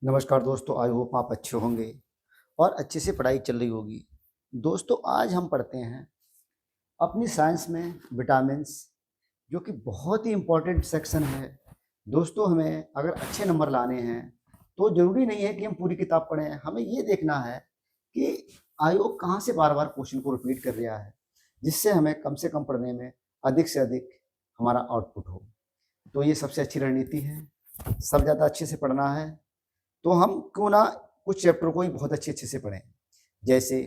नमस्कार दोस्तों, I hope आप अच्छे होंगे और अच्छे से पढ़ाई चल रही होगी। दोस्तों, आज हम पढ़ते हैं अपनी साइंस में विटामिन्स, जो कि बहुत ही इम्पोर्टेंट सेक्शन है। दोस्तों, हमें अगर अच्छे नंबर लाने हैं तो ज़रूरी नहीं है कि हम पूरी किताब पढ़ें। हमें ये देखना है कि आयोग कहाँ से बार बार क्वेश्चन को रिपीट कर रहा है, जिससे हमें कम से कम पढ़ने में अधिक से अधिक हमारा आउटपुट हो। तो ये सबसे अच्छी रणनीति है। सब ज़्यादा अच्छे से पढ़ना है तो हम क्यों ना कुछ चैप्टर को ही बहुत अच्छे से पढ़ें। जैसे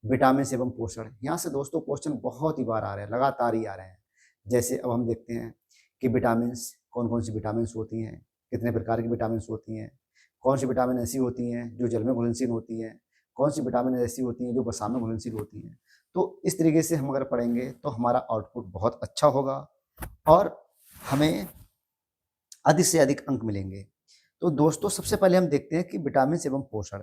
विटामिन एवं पोषण, यहाँ से दोस्तों क्वेश्चन बहुत ही बार आ रहे हैं, लगातार ही आ रहे हैं। जैसे अब हम देखते हैं कि विटामिन, कौन कौन सी विटामिन होती हैं, कितने प्रकार की विटामिन होती हैं, कौन सी विटामिन ऐसी होती हैं जो जल में घुलनशील होती हैं, कौन सी विटामिन ऐसी होती हैं जो वसा में घुलनशील होती हैं। तो इस तरीके से हम अगर पढ़ेंगे तो हमारा आउटपुट बहुत अच्छा होगा और हमें अधिक से अधिक अंक मिलेंगे। तो दोस्तों, सबसे पहले हम देखते हैं कि विटामिन एवं पोषण।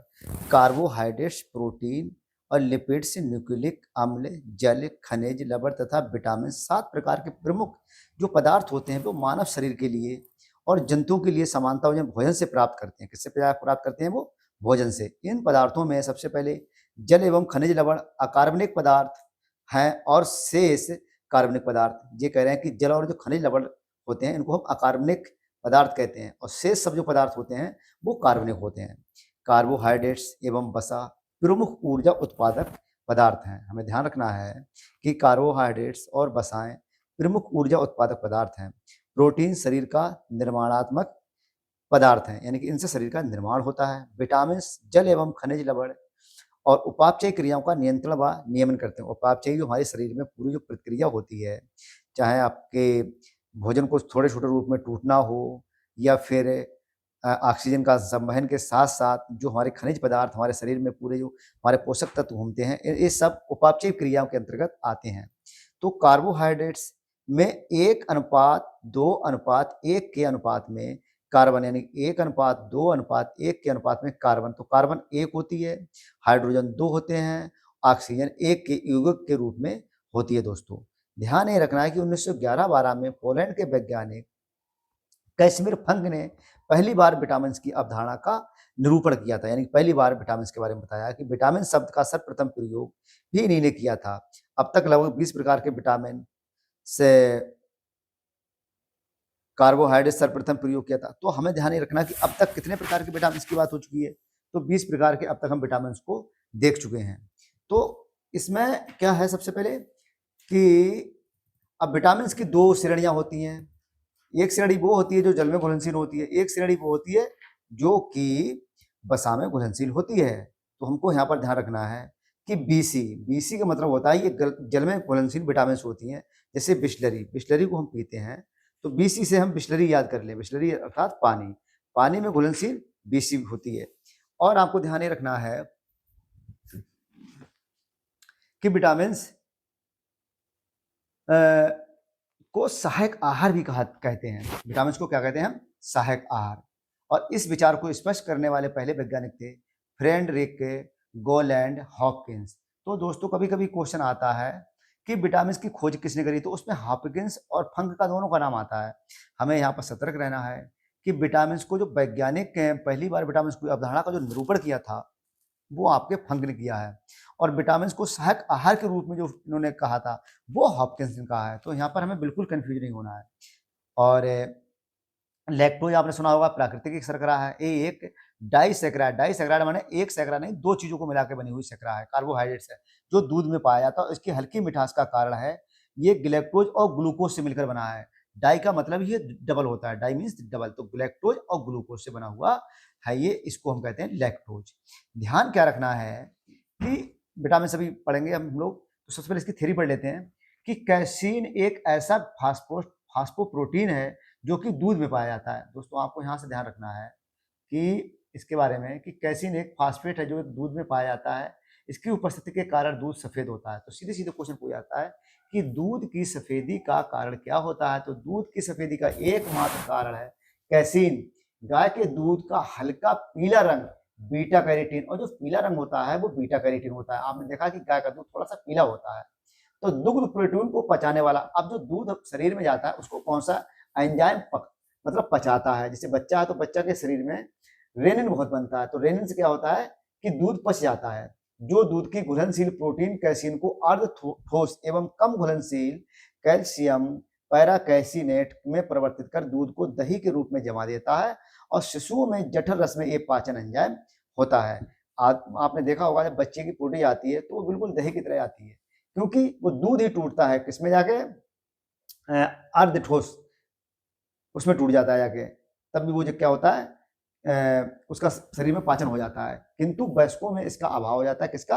कार्बोहाइड्रेट्स, प्रोटीन और लिपिड से न्यूक्लिक अम्ल, जल, खनिज, लवण तथा विटामिन 7 प्रकार के प्रमुख जो पदार्थ होते हैं वो मानव शरीर के लिए और जंतुओं के लिए समानता भोजन से प्राप्त करते हैं। किससे प्राप्त करते हैं? वो भोजन से। इन पदार्थों में सबसे पहले जल एवं खनिज लवण अकार्बनिक पदार्थ हैं और शेष कार्बनिक पदार्थ। ये कह रहे हैं कि जल और जो खनिज लवण होते हैं इनको हम अकार्बनिक पदार्थ कहते हैं और शेष सब जो पदार्थ होते हैं वो कार्बनिक होते हैं। कार्बोहाइड्रेट्स एवं वसा प्रमुख ऊर्जा उत्पादक पदार्थ हैं। हमें ध्यान रखना है कि कार्बोहाइड्रेट्स और वसाएं प्रमुख ऊर्जा उत्पादक पदार्थ हैं। प्रोटीन शरीर का निर्माणात्मक पदार्थ हैं, यानी कि इनसे शरीर का निर्माण होता है। विटामिन जल एवं खनिज लवण और उपापचय क्रियाओं का नियंत्रण व नियमन करते हैं। उपापचय जो हमारे शरीर में पूरी जो प्रक्रिया होती है, चाहे आपके भोजन को थोड़े छोटे रूप में टूटना हो या फिर ऑक्सीजन का संवहन के साथ साथ जो हमारे खनिज पदार्थ हमारे शरीर में पूरे जो हमारे पोषक तत्व घूमते हैं, ये सब उपापचय क्रियाओं के अंतर्गत आते हैं। तो कार्बोहाइड्रेट्स में 1:2:1 के अनुपात में कार्बन, यानी 1:2:1 के अनुपात में कार्बन, तो कार्बन 1 होती है, हाइड्रोजन 2 होते हैं, ऑक्सीजन 1 के यौगिक के रूप में होती है। दोस्तों, ध्यान ये रखना है कि 1911-12 में पोलैंड के वैज्ञानिक कैसिमिर फंक ने पहली बार विटामिन की अवधारणा का निरूपण किया था, यानी पहली बार विटामिन के बारे में बताया कि विटामिन शब्द का सर्वप्रथम प्रयोग भी इन्हीं ने किया था। अब तक लगभग 20 प्रकार के विटामिन से कार्बोहाइड्रेट सर्वप्रथम प्रयोग किया था। तो हमें ध्यान रखना कि अब तक कितने प्रकार के विटामिन की बात हो चुकी है, तो 20 प्रकार के अब तक हम विटामिन को देख चुके हैं। तो इसमें क्या है, सबसे पहले कि अब विटामिन की 2 श्रेणियां होती हैं। एक श्रेणी वो होती है जो जल में घुलनशील होती है, एक श्रेणी वो होती है जो कि वसा में घुलनशील होती है। तो हमको यहाँ पर ध्यान रखना है कि बीसी का मतलब होता है ये जल में घुलनशील विटामिन होती हैं। जैसे बिस्लरी को हम पीते हैं तो बीसी से हम बिस्लरी याद कर लें। बिस्लरी अर्थात पानी, पानी में घुलनशील बीसी होती है। और आपको ध्यान ये रखना है कि विटामिन को सहायक आहार भी कहते हैं। विटामिन को क्या कहते हैं हम? सहायक आहार। और इस विचार को स्पष्ट करने वाले पहले वैज्ञानिक थे फ्रेडरिक गोलैंड हॉपकिंस। तो दोस्तों, कभी कभी क्वेश्चन आता है कि विटामिन की खोज किसने करी, तो उसमें हॉपकिंस और फंक का दोनों का नाम आता है। हमें यहाँ पर सतर्क रहना है कि विटामिन को जो वैज्ञानिक पहली बार विटामिन की अवधारणा का जो निरूपण किया था वो आपके फंक ने किया है, और विटामिन को सहायक आहार के रूप में जो इन्होंने कहा था वो हॉपकिंस ने कहा है। तो यहाँ पर हमें बिल्कुल कंफ्यूज नहीं होना है। और लैक्टोज आपने सुना होगा, प्राकृतिक एक शर्करा है। ये एक डाइसैकराइड माने एक सैकरा नहीं, दो चीजों को मिलाकर बनी हुई शर्करा है, कार्बोहाइड्रेट्स है, जो दूध में पाया जाता है। इसकी हल्की मिठास का कारण है ये ग्लैक्टोज और ग्लूकोज से मिलकर बना है। डाई का मतलब ये डबल होता है, डाई मीन्स डबल, तो ग्लैक्टोज और ग्लूकोज से बना हुआ है ये, इसको हम कहते हैं लैक्टोज। ध्यान क्या रखना है कि विटामिन सभी पढ़ेंगे हम लोग, तो सबसे पहले इसकी थ्योरी पढ़ लेते हैं कि कैसीन एक ऐसा फास्फोप्रोटीन है जो कि दूध में पाया जाता है। दोस्तों, आपको यहाँ से ध्यान रखना है कि इसके बारे में कि कैसीन एक फास्फेट है जो दूध में पाया जाता है। इसकी उपस्थिति के कारण दूध सफेद होता है। तो सीधे सीधे क्वेश्चन पूछा जाता है कि दूध की सफेदी का कारण क्या होता है, तो दूध की सफेदी का एकमात्र कारण है कैसीन। गाय के दूध का हल्का पीला रंग बीटा कैरोटीन, और जो पीला रंग होता है वो बीटा कैरोटीन होता है। आपने देखा कि गाय का दूध थोड़ा सा पीला होता है। तो दुग्ध प्रोटीन को पचाने वाला, अब जो दूध शरीर में जाता है उसको कौन सा एंजाइम मतलब पचाता है। जैसे बच्चा है तो बच्चा के शरीर में रेनिन बहुत बनता है। तो रेनिन से क्या होता है कि दूध पच जाता है, जो दूध की घुलनशील प्रोटीन कैसीन को अर्ध ठोस एवं कम घुलनशील कैल्शियम पैराकैसिनेट में परिवर्तित कर दूध को दही के रूप में जमा देता है और शिशुओं में जठर रस में ये पाचन एंजाइम होता है। आपने देखा होगा जब बच्चे की पोटी आती है तो वो बिल्कुल दही की तरह आती है, क्योंकि वो दूध ही टूटता है किसमें जाके, अर्ध ठोस उसमें टूट जाता है जाके, तब भी वो जो क्या होता है उसका शरीर में पाचन हो जाता है। किंतु वयस्कों में इसका अभाव हो जाता है, किसका,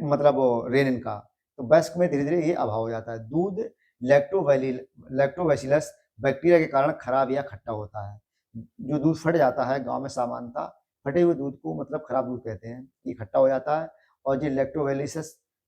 मतलब रेनिन का। तो वयस्क में धीरे धीरे ये अभाव हो जाता है। दूध लैक्टोबैसिलस बैक्टीरिया के कारण खराब या खट्टा होता है। जो दूध फट जाता है गांव में सामान्यतः फटे हुए दूध को मतलब खराब दूध कहते हैं, ये खट्टा हो जाता है। और जो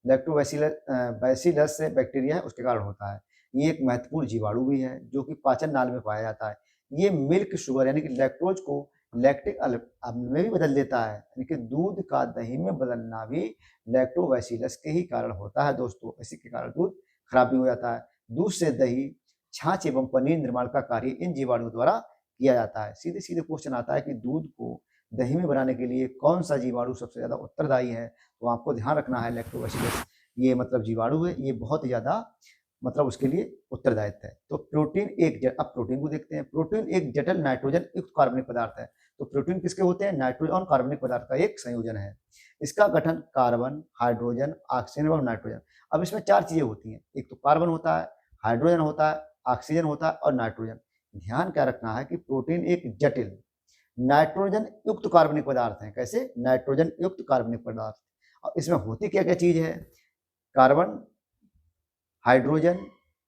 लैक्टोबैसिलस से बैक्टीरिया है उसके कारण होता है। ये एक महत्वपूर्ण जीवाणु भी है जो कि पाचन नाल में पाया जाता है। ये मिल्क शुगर यानी कि लैक्टोज को लैक्टिक अम्ल में भी बदल देता है, यानी कि दूध का दही में बदलना भी लैक्टोबैसिलस के ही कारण होता है दोस्तों। इसी के कारण दूध खराब भी हो जाता है। दूध से दही, छाछ एवं पनीर निर्माण का कार्य इन जीवाणुओं द्वारा किया जाता है। सीधे सीधे क्वेश्चन आता है कि दूध को दही में बनाने के लिए कौन सा जीवाणु सबसे ज्यादा उत्तरदायी है, तो आपको ध्यान रखना है लैक्टोबैसिलस ये मतलब जीवाणु है, ये बहुत ही ज्यादा मतलब उसके लिए उत्तरदायित्व है। तो प्रोटीन अब प्रोटीन को देखते हैं। प्रोटीन एक जटिल नाइट्रोजन युक्त कार्बनिक पदार्थ है। तो प्रोटीन किसके होते हैं, नाइट्रोजन और कार्बनिक पदार्थ का एक संयोजन है। इसका गठन कार्बन, हाइड्रोजन, ऑक्सीजन और नाइट्रोजन। अब इसमें 4 चीजें होती हैं, एक तो कार्बन होता है, हाइड्रोजन होता है, ऑक्सीजन होता है और नाइट्रोजन। ध्यान क्या रखना है कि प्रोटीन एक जटिल नाइट्रोजन युक्त कार्बनिक पदार्थ है। कैसे, नाइट्रोजन युक्त कार्बनिक पदार्थ। और इसमें होती क्या क्या चीज है, कार्बन, हाइड्रोजन,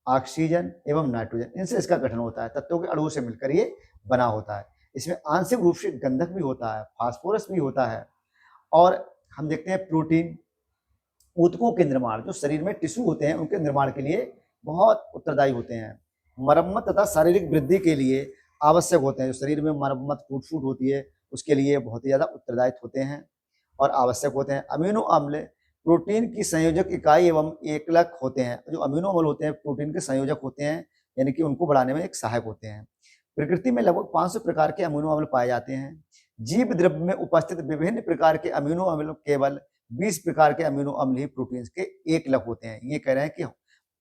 ऑक्सीजन एवं नाइट्रोजन, इनसे इसका गठन होता है। तत्वों के अणुओं से मिलकर ये बना होता है। इसमें आंशिक रूप से गंधक भी होता है, फास्फोरस भी होता है। और हम देखते हैं प्रोटीन ऊतकों के निर्माण, जो शरीर में टिश्यू होते हैं उनके निर्माण के लिए बहुत उत्तरदायी होते हैं। मरम्मत तथा शारीरिक वृद्धि के लिए आवश्यक होते हैं। जो शरीर में मरम्मत टूट फूट होती है उसके लिए बहुत ही ज्यादा उत्तरदायी होते हैं और आवश्यक होते हैं। अमीनो अम्ल प्रोटीन की संयोजक इकाई एवं एकलक होते हैं। जो अमीनो अम्ल होते हैं प्रोटीन के संयोजक होते हैं, यानी कि उनको बढ़ाने में एक सहायक होते हैं। प्रकृति में लगभग 500 प्रकार के अमीनो अम्ल पाए जाते हैं। जीव द्रव्य में उपस्थित विभिन्न प्रकार के अमीनो अम्ल केवल 20 प्रकार के अमीनो अम्ल ही प्रोटीन के एकलक होते हैं। ये कह रहे हैं कि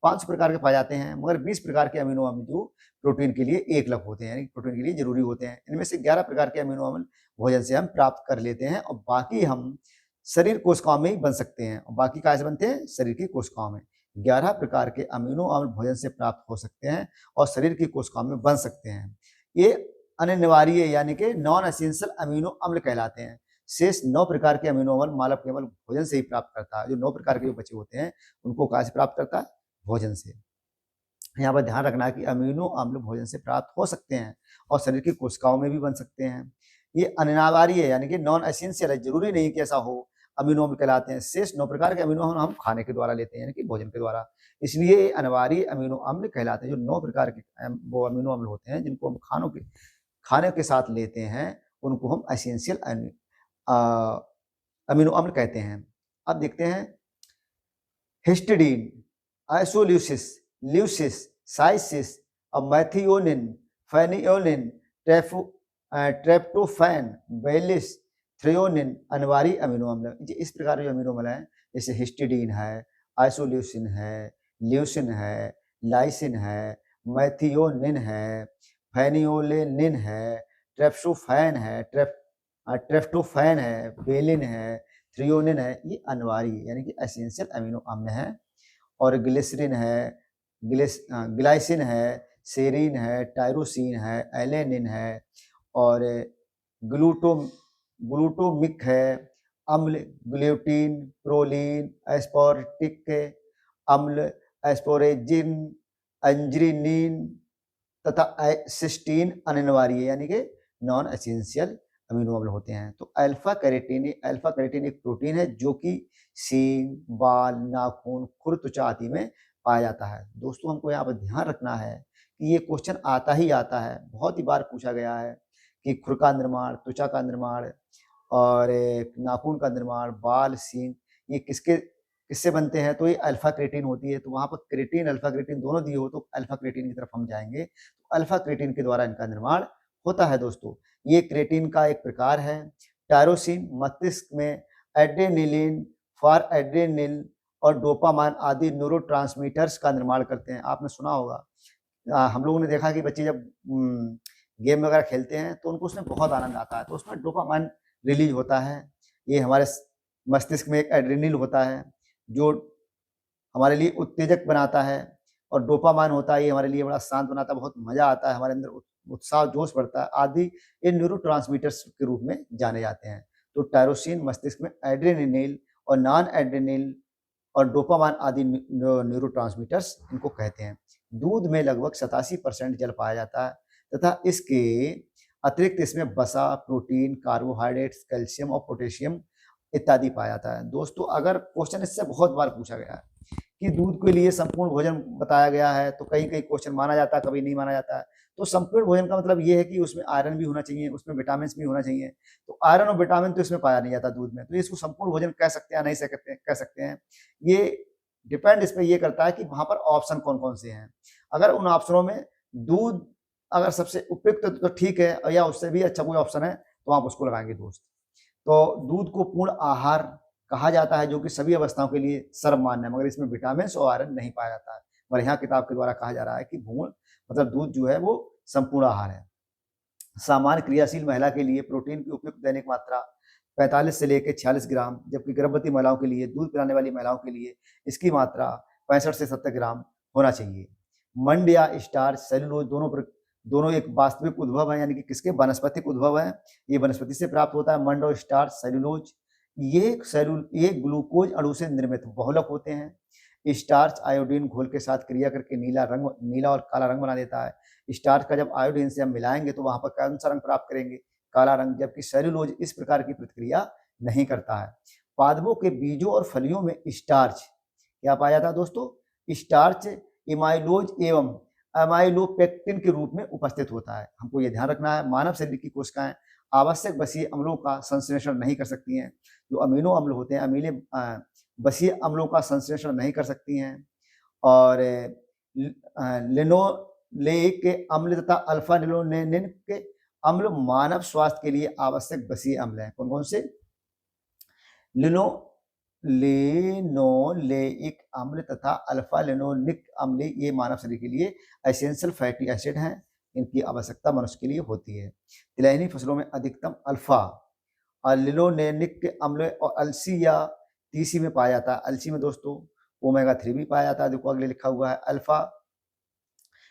500 प्रकार के पाए जाते हैं मगर 20 प्रकार के अमीनो अम्ल जो प्रोटीन के लिए एकलक होते हैं, यानी प्रोटीन के लिए जरूरी होते हैं। इनमें से 11 प्रकार के अमीनो अम्ल भोजन से हम प्राप्त कर लेते हैं और बाकी हम शरीर कोशिकाओं में ही बन सकते हैं। और बाकी कहाँ से बनते हैं, शरीर की कोशिकाओं में। 11 प्रकार के अमीनो अम्ल भोजन से प्राप्त हो सकते हैं और शरीर की कोशिकाओं में बन सकते हैं। ये अनिवार्य यानी कि नॉन एसेंशियल अमीनो अम्ल कहलाते हैं। शेष 9 प्रकार के अमीनो अम्ल मानव केवल भोजन से ही प्राप्त करता है। जो 9 प्रकार के जो बचे होते हैं उनको कहाँ से प्राप्त करता है, भोजन से। यहाँ पर ध्यान रखना है कि अमीनो अम्ल भोजन से प्राप्त हो सकते हैं और शरीर की कोशिकाओं में भी बन सकते हैं। ये अनिवार्य है यानी कि नॉन एसेंशियल है, जरूरी नहीं कि ऐसा हो। अमीनो अम्ल कहलाते हैं। शेष 9 प्रकार के अमीनो अम्ल हम खाने के द्वारा लेते हैं, यानी कि भोजन के द्वारा, इसलिए अनिवार्य अमीनो अम्ल कहलाते हैं। जो 9 प्रकार के वो अमीनो अम्ल होते हैं जिनको हम खाने के साथ लेते हैं उनको हम एसेंशियल अमीनो अम्ल कहते हैं। अब देखते हैं हिस्टिडीन, आइसोल्यूसिस, ल्यूसिस, साइसिस और मैथियोनिन, फेनियोनिन, ट्रेप्टोफैन, बेलिस, थ्रियोनिन अनिवार्य अमीनो अम्ल। इस प्रकार जो अमीनो अम्ल हैं जैसे हिस्टिडीन है, आइसोल्यूसिन है, ल्यूसिन है, लाइसिन है, मैथियोनिन है, फेनियोलेनिन है, ट्रेप्टोफैन है, ट्रेप्टोफैन है, बेलिन है, थ्रियोनिन है, ये अनिवार्य यानी कि एसेंशियल अमीनो अम्ल हैं। और ग्लिसरीन है, ग्लाइसिन है, सेरीन है, टायरोसिन है, एलेनिन है और ग्लूटोमिक है, अम्ल ग्लूटीन, प्रोलीन, एस्पार्टिक अम्ल, एस्पोरेजिन, अंजरीनिन तथा सिस्टीन अनिवार्य यानी कि नॉन एसेंशियल अमीनो अम्ल होते हैं। तो अल्फा कैरोटीन एक प्रोटीन है जो कि सींग, बाल, नाखून, खुर, त्वचा आदि में पाया जाता है। दोस्तों हमको यहाँ पर ध्यान रखना है कि ये क्वेश्चन आता ही आता है, बहुत ही बार पूछा गया है कि खुर का निर्माण, त्वचा का निर्माण और नाखून का निर्माण, बाल, सींग ये किससे बनते हैं, तो ये अल्फा क्रेटीन होती है। तो वहाँ पर क्रेटीन अल्फा क्रेटीन दोनों दिए हो तो अल्फा क्रेटीन की तरफ हम जाएंगे। तो अल्फा क्रेटीन के द्वारा इनका निर्माण होता है दोस्तों। ये क्रेटिन का एक प्रकार है। टायरोसिन मस्तिष्क में एड्रेनलिन, फॉर एड्रेनल और डोपामाइन आदि न्यूरोट्रांसमीटर्स का निर्माण करते हैं। आपने सुना होगा, हम लोगों ने देखा कि बच्चे जब गेम वगैरह खेलते हैं तो उनको उसमें बहुत आनंद आता है, तो उसमें डोपामाइन रिलीज होता है। ये हमारे मस्तिष्क में एक एड्रेनल होता है जो हमारे लिए उत्तेजक बनाता है, और डोपामाइन होता है, ये हमारे लिए बड़ा शांत बनाता है, बहुत मजा आता है, हमारे अंदर उत्साह जोश बढ़ता है आदि। ये न्यूरोट्रांसमीटर्स के रूप में जाने जाते हैं। तो टायरोसिन मस्तिष्क में एड्रेनल और नॉन एड्रेनल और डोपामाइन आदि न्यूरोट्रांसमीटर्स इनको कहते हैं। दूध में लगभग 87% जल पाया जाता है तथा इसके अतिरिक्त इसमें वसा, प्रोटीन, कार्बोहाइड्रेट्स, कैल्शियम और पोटेशियम इत्यादि पाया जाता है। दोस्तों, अगर क्वेश्चन इससे बहुत बार पूछा गया है कि दूध के लिए संपूर्ण भोजन बताया गया है, तो कहीं कहीं क्वेश्चन माना जाता है, कभी नहीं माना जाता है। तो संपूर्ण भोजन का मतलब ये है कि उसमें आयरन भी होना चाहिए, उसमें विटामिन भी होना चाहिए। तो आयरन और विटामिन तो इसमें पाया नहीं जाता दूध में, तो इसको संपूर्ण भोजन कह सकते हैं, नहीं कह सकते हैं। ये डिपेंड इस पर ये करता है कि वहां पर ऑप्शन कौन कौन से हैं। अगर उन ऑप्शनों में दूध अगर सबसे उपयुक्त तो ठीक है, या उससे भी अच्छा कोई ऑप्शन है तो आप उसको लगाएंगे दोस्त। तो दूध को पूर्ण आहार कहा जाता है, जो कि सभी अवस्थाओं के लिए सर्वमान्य है, मगर इसमें विटामिन और आयरन नहीं पाया जाता है। और यहाँ किताब के द्वारा कहा जा रहा है कि भूण मतलब दूध जो है वो संपूर्ण आहार है। सामान्य क्रियाशील महिला के लिए प्रोटीन की उपयुक्त दैनिक मात्रा 45 से लेकर 46 ग्राम, जबकि गर्भवती महिलाओं के लिए, दूध पिलाने वाली महिलाओं के लिए इसकी मात्रा 65 से 70 ग्राम होना चाहिए। मंड या स्टार्च, सेलुलोज दोनों एक वास्तविक उद्भव है, यानी कि किसके, वनस्पतिक उद्भव है। ये वनस्पति से प्राप्त होता है। मंड और स्टार्च, सेलुलोज, ये ग्लूकोज अणु से निर्मित बहुलक होते हैं। स्टार्च आयोडीन घोल के साथ क्रिया करके नीला और काला रंग बना देता है। स्टार्च का जब आयोडीन से हम मिलाएंगे तो वहां पर कौन सा रंग प्राप्त करेंगे, काला रंग, जबकि सेलुलोज इस प्रकार की प्रतिक्रिया नहीं करता है। पादपों के बीजों और फलियों में स्टार्च क्या पाया जाता है दोस्तों, स्टार्च इमाइलोज एवं अमाइलोपेक्टिन के रूप में उपस्थित होता है। हमको ये ध्यान रखना है, मानव शरीर की कोशिकाएं आवश्यक बसीय अम्लों का संश्लेषण नहीं कर सकती हैं। जो अमीनो अम्ल होते हैं, बसीय अम्लों का संश्लेषण नहीं कर सकती हैं। और लिनोलेइक के अम्ल तथा अल्फा लिनोलेनिक के अम्ल मानव स्वास्थ्य के लिए आवश्यक बसीय अम्ल हैं। कौन कौन से, लिनोलेइक अम्ल तथा अल्फा लिनोलिक अम्ल, ये मानव शरीर के लिए एसेंशियल फैटी एसिड हैं, इनकी आवश्यकता मनुष्य के लिए होती है। तिलहनी फसलों में अधिकतम अल्फा और लिनोलेनिक अम्ल और अलसी या तीसी में पाया जाता है। अलसी में दोस्तों ओमेगा 3 भी पाया जाता है, देखो अगले लिखा हुआ है। अल्फा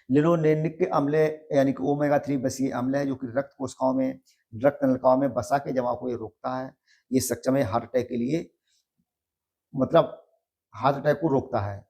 लिनोलेनिक अम्ल यानी कि ओमेगा 3 बसीय अम्ल है, जो कि रक्त कोशिकाओं में, रक्त नलिकाओं में वसा के जमाव को ये रोकता है। ये सक्षम है हार्ट अटैक के लिए, मतलब हार्ट अटैक को रोकता है।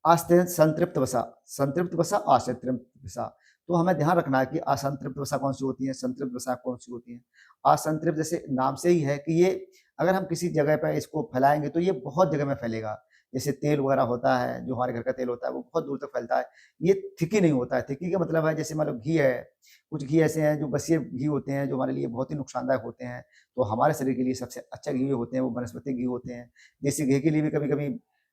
संतृप्त वसा, संतृप्त वसा, असंतृप्त वसा, तो हमें ध्यान रखना है कि असंतृप्त वसा कौन सी होती है, संतृप्त वसा कौन सी होती है। असंतृप्त जैसे नाम से ही है कि ये अगर हम किसी जगह पर इसको फैलाएंगे तो ये बहुत जगह में फैलेगा। जैसे तेल वगैरह होता है, जो हमारे घर का तेल होता है वो बहुत दूर तक फैलता है। ये थिकी नहीं होता है। थिकी का मतलब है, जैसे मान लो घी है, कुछ घी ऐसे हैं जो बसीय घी होते हैं, जो हमारे लिए बहुत ही नुकसानदायक होते हैं। तो हमारे शरीर के लिए सबसे अच्छा घी होते हैं वो वनस्पति घी होते हैं। देसी घी के लिए भी कभी कभी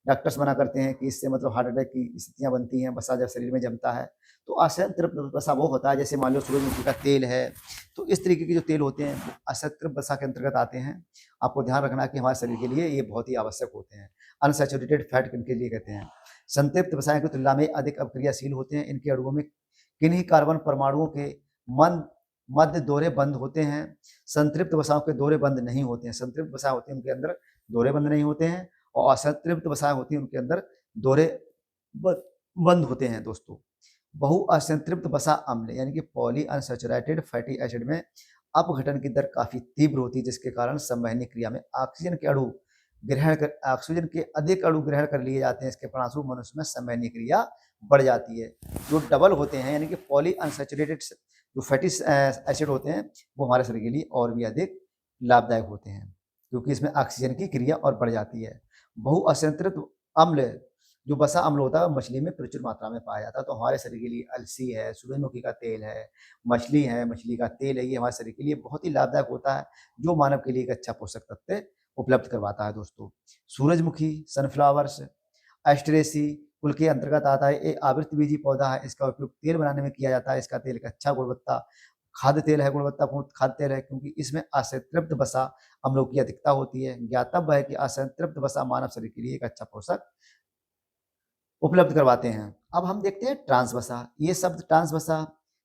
डॉक्टर्स मना करते हैं कि इससे मतलब हार्ट अटैक की स्थितियाँ बनती हैं, वसा जब शरीर में जमता है। तो असंतृप्त वसा वो होता है, जैसे मान लो सूरजमुखी का तेल है, तो इस तरीके के जो तेल होते हैं वो असंतृप्त वसा के अंतर्गत आते हैं। आपको ध्यान रखना है कि हमारे शरीर के लिए ये बहुत ही आवश्यक होते हैं। अनसैचुरेटेड फैट किनके लिए कहते हैं, संतृप्त वसाएं की तुलना में अधिक अभिक्रियाशील होते हैं। इनके अणुओं में किन्हीं कार्बन परमाणुओं के मध्य दोहरे बंद होते हैं। संतृप्त वसाओं के दोहरे बंद नहीं होते हैं। संतृप्त वसा होते हैं उनके अंदर दोहरे बंद नहीं होते हैं, और असंतृप्त वसाएं होती हैं उनके अंदर दोहरे बंद होते हैं। दोस्तों, बहु असंतृप्त वसा अम्ल यानी कि पॉली अनसैचुरेटेड फैटी एसिड में अपघटन की दर काफी तीव्र होती है, जिसके कारण संवहनी क्रिया में ऑक्सीजन के अधिक अणु ग्रहण कर लिए जाते हैं। इसके परिणामस्वरूप मनुष्य में संवहनी क्रिया बढ़ जाती है। जो डबल होते हैं यानी कि पॉली अनसैचुरेटेड जो फैटी एसिड होते हैं वो हमारे शरीर के लिए और भी अधिक लाभदायक होते हैं, क्योंकि इसमें ऑक्सीजन की क्रिया और बढ़ जाती है। बहु असंतृप्त अम्ल जो वसा अम्ल होता है मछली में प्रचुर मात्रा में पाया जाता है। तो हमारे शरीर के लिए अलसी है, सूरजमुखी का तेल है, मछली है, मछली का तेल है, ये हमारे शरीर के लिए बहुत ही लाभदायक होता है, जो मानव के लिए एक अच्छा पोषक तत्व उपलब्ध करवाता है। दोस्तों, सूरजमुखी सनफ्लावर्स एस्ट्रेसी कुल के अंतर्गत आता है। एक आवृतबीजी पौधा है, इसका उपयोग तेल बनाने में किया जाता है। इसका तेल एक अच्छा गुणवत्ता खाद्य तेल है, गुणवत्तापूर्ण खाद्य तेल है, क्योंकि इसमें असंतृप्त वसा अम्लों की अधिकता होती है। ज्ञातव्य है कि असंतृप्त वसा मानव शरीर के लिए एक अच्छा पोषक उपलब्ध करवाते हैं। अब हम देखते हैं ट्रांस वसा। ये शब्द ट्रांस वसा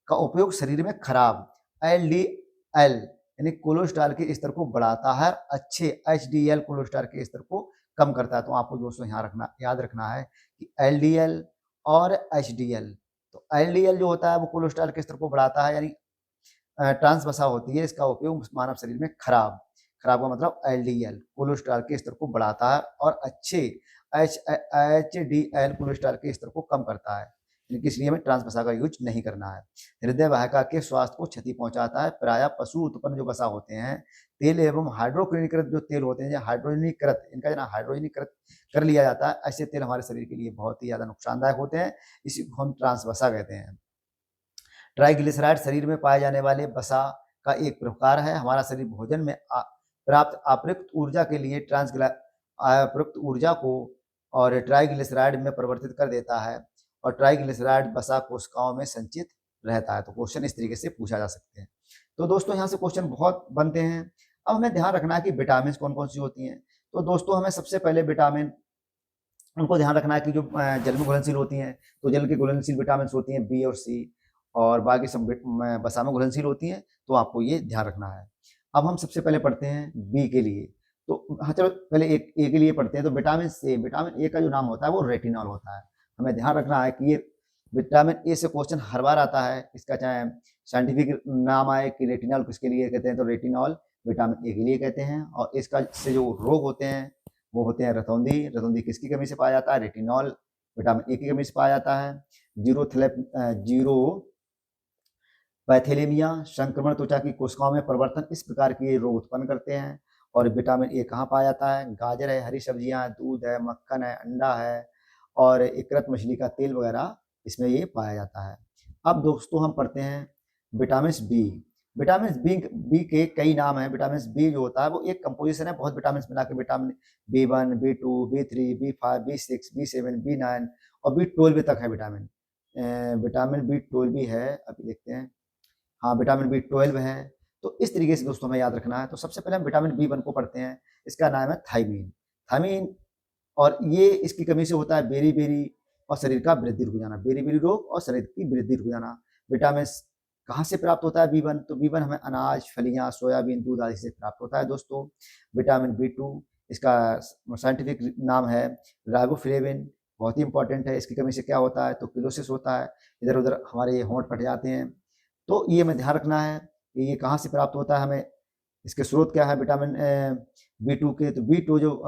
का उपयोग शरीर में खराब एलडीएल यानी कोलेस्ट्रॉल के स्तर को बढ़ाता है, अच्छे एचडीएल कोलेस्ट्रॉल के स्तर को कम करता है। तो आपको दोस्तों यहाँ याद रखना है कि एलडीएल और एचडीएल। तो एलडीएल जो होता है वो कोलेस्ट्रॉल के स्तर को बढ़ाता है, यानी ट्रांस वसा होती है, इसका उपयोग मानव शरीर में खराब का मतलब एलडीएल कोलेस्ट्रॉल के स्तर को बढ़ाता है और अच्छे एचडीएल कोलेस्ट्रॉल के स्तर को कम करता है। इसलिए हमें ट्रांस वसा का यूज नहीं करना है। हृदय वाहिका के स्वास्थ्य को क्षति पहुंचाता है। प्रायः पशु उत्पन्न जो वसा होते हैं, तेल एवं हाइड्रोक्लोरीकृत जो तेल होते हैं, या हाइड्रोजनीकृत, इनका जो हाइड्रोजनीकृत कर लिया जाता है, ऐसे तेल हमारे शरीर के लिए बहुत ही ज्यादा नुकसानदायक होते हैं। इसी को हम ट्रांस वसा कहते हैं। ट्राइग्लिसराइड शरीर में पाए जाने वाले वसा का एक प्रकार है। हमारा शरीर भोजन में प्राप्त अतिरिक्त ऊर्जा के लिए अतिरिक्त ऊर्जा को और ट्राइग्लिसराइड में परिवर्तित कर देता है, और ट्राइग्लिसराइड वसा कोशिकाओं में संचित रहता है। तो क्वेश्चन इस तरीके से पूछा जा सकते हैं। तो दोस्तों यहाँ से क्वेश्चन बहुत बनते हैं। अब हमें ध्यान रखना है कि विटामिन कौन कौन सी होती हैं। तो दोस्तों हमें सबसे पहले विटामिन उनको ध्यान रखना है कि जो जल में घुलनशील होती हैं, तो जल की घुलनशील विटामिन होती हैं बी और सी, और बाकी सब वसा में घुलनशील होती हैं। तो आपको ये ध्यान रखना है। अब हम सबसे पहले पढ़ते हैं बी के लिए। तो हाँ चलो पहले ए के लिए पढ़ते हैं। तो विटामिन ए का जो नाम होता है वो रेटिनॉल होता है। हमें ध्यान रखना है कि ये विटामिन ए से क्वेश्चन हर बार आता है। इसका चाहे साइंटिफिक नाम आए कि रेटिनॉल किसके लिए कहते हैं, तो रेटिनॉल विटामिन ए के लिए कहते हैं। और इसका से जो रोग होते हैं वो होते हैं रतौंधी। रतौंधी किसकी कमी से पाया जाता है, रेटिनॉल विटामिन ए की कमी से पाया जाता है। जीरो पैथेलेमिया, संक्रमण त्वचा की कोशिकाओं में परिवर्तन, इस प्रकार के ये रोग उत्पन्न करते हैं। और विटामिन ए कहाँ पाया जाता है, गाजर है, हरी सब्जियां, दूध है, मक्खन है, अंडा है, और इकरत मछली का तेल वगैरह, इसमें ये पाया जाता है। अब दोस्तों हम पढ़ते हैं विटामिन बी। विटामिन बी के कई नाम हैं। विटामिन बी जो होता है वो एक कंपोजिशन है बहुत विटामिन मिला के, vitamin B1, B2, B3, B5, B6, B7, B9 और B12 तक है विटामिन। विटामिन B12 भी है, अभी देखते हैं। हाँ, विटामिन B12 है। तो इस तरीके से दोस्तों हमें याद रखना है। तो सबसे पहले हम विटामिन B1 को पढ़ते हैं। इसका नाम है थायमीन, और ये इसकी कमी से होता है बेरी और शरीर का वृद्धि रुक जाना, बेरी रोग और शरीर की वृद्धि रुक जाना। विटामिन कहाँ से प्राप्त होता है B1, तो B1 हमें अनाज, फलियां, सोयाबीन, दूध आदि से प्राप्त होता है दोस्तों। विटामिन B2 इसका साइंटिफिक नाम है राइबोफ्लेविन, बहुत ही इंपॉर्टेंट है। इसकी कमी से क्या होता है, तो किलोसिस होता है, इधर उधर हमारे ये होंठ फट जाते हैं। तो ये हमें ध्यान रखना है कि ये कहाँ से प्राप्त होता है, हमें इसके स्रोत क्या है विटामिन B2 के। तो B2 जो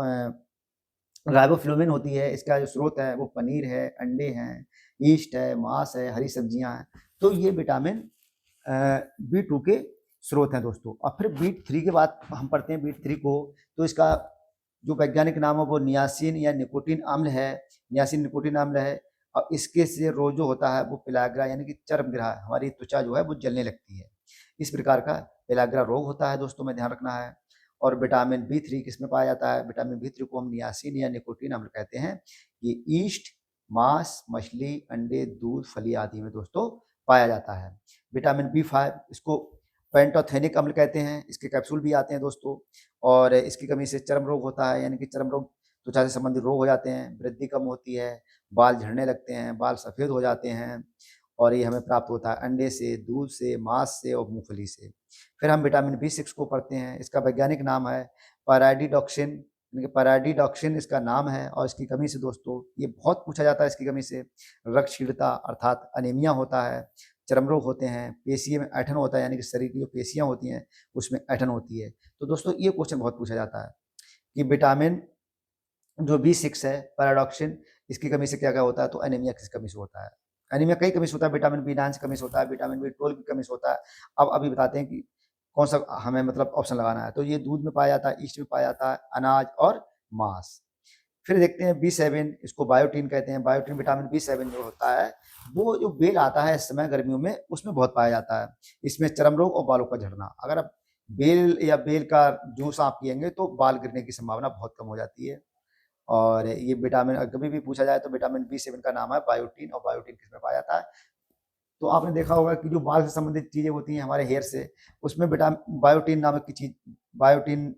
राइबोफ्लेविन होती है, इसका जो स्रोत है वो पनीर है, अंडे हैं, ईस्ट है, मांस है, हरी सब्जियां हैं। तो ये विटामिन B2 के स्रोत हैं दोस्तों। और फिर B3 के बाद हम पढ़ते हैं B3 को। तो इसका जो वैज्ञानिक नाम है वो नियासिन या निकोटीन अम्ल है, नियासिन निकोटीन अम्ल है। और इसके से रोग जो होता है वो पिलाग्रा यानी कि चर्मग्रह, हमारी त्वचा जो है वो जलने लगती है। इस प्रकार का पिलाग्रा रोग होता है दोस्तों, में ध्यान रखना है। और विटामिन B3 किसमें पाया जाता है, विटामिन B3 को हम नियासिन या निकोटीन अम्ल कहते हैं। ये ईस्ट, मांस, मछली, अंडे, दूध, फली आदि में दोस्तों पाया जाता है। विटामिन B5 इसको पेंटोथेनिक अम्ल कहते हैं, इसके कैप्सूल भी आते हैं दोस्तों। और इसकी कमी से चर्म रोग होता है, यानी कि चर्म रोग त्वचा से संबंधित रोग हो जाते हैं, वृद्धि कम होती है, बाल झड़ने लगते हैं, बाल सफ़ेद हो जाते हैं। और ये हमें प्राप्त होता है अंडे से, दूध से, मांस से और मूंगफली से। फिर हम विटामिन B6 को पढ़ते हैं। इसका वैज्ञानिक नाम है पैराडीडॉक्सिन, पैराडीडॉक्सिन इसका नाम है। और इसकी कमी से दोस्तों ये बहुत पूछा जाता है, इसकी कमी से रक्तशीलता अर्थात अनीमिया होता है, चर्म रोग होते हैं, पेशियों में ऐंठन होता है, यानी कि शरीर की जो पेशियाँ होती हैं उसमें ऐंठन होती है। तो दोस्तों ये क्वेश्चन बहुत पूछा जाता है कि विटामिन जो B6 है पैराडॉक्सिन, इसकी कमी से क्या क्या होता है, तो एनीमिया किस कमी से होता है। एनीमिया कई कमी से होता है, विटामिन B9 से कमी से होता है, विटामिन B12 की कमी से होता है। अब अभी बताते हैं कि कौन सा हमें मतलब ऑप्शन लगाना है। तो ये दूध में पाया जाता है, ईस्ट में पाया जाता है, अनाज और मांस। फिर देखते हैं B7, इसको बायोटीन कहते हैं। बायोटीन विटामिन B7 जो होता है वो जो बेल आता है इस समय गर्मियों में, उसमें बहुत पाया जाता है। इसमें चर्म रोग और बालों का झड़ना, अगर आप बेल या बेल का जूस आप पिएंगे तो बाल गिरने की संभावना बहुत कम हो जाती है। और ये विटामिन कभी भी पूछा जाए तो विटामिन B7 का नाम है बायोटीन, और बायोटीन किसमें पाया जाता है, तो आपने देखा होगा कि जो बाल से संबंधित चीज़ें होती हैं हमारे हेयर से, उसमें बायोटीन नामक की चीज़, बायोटीन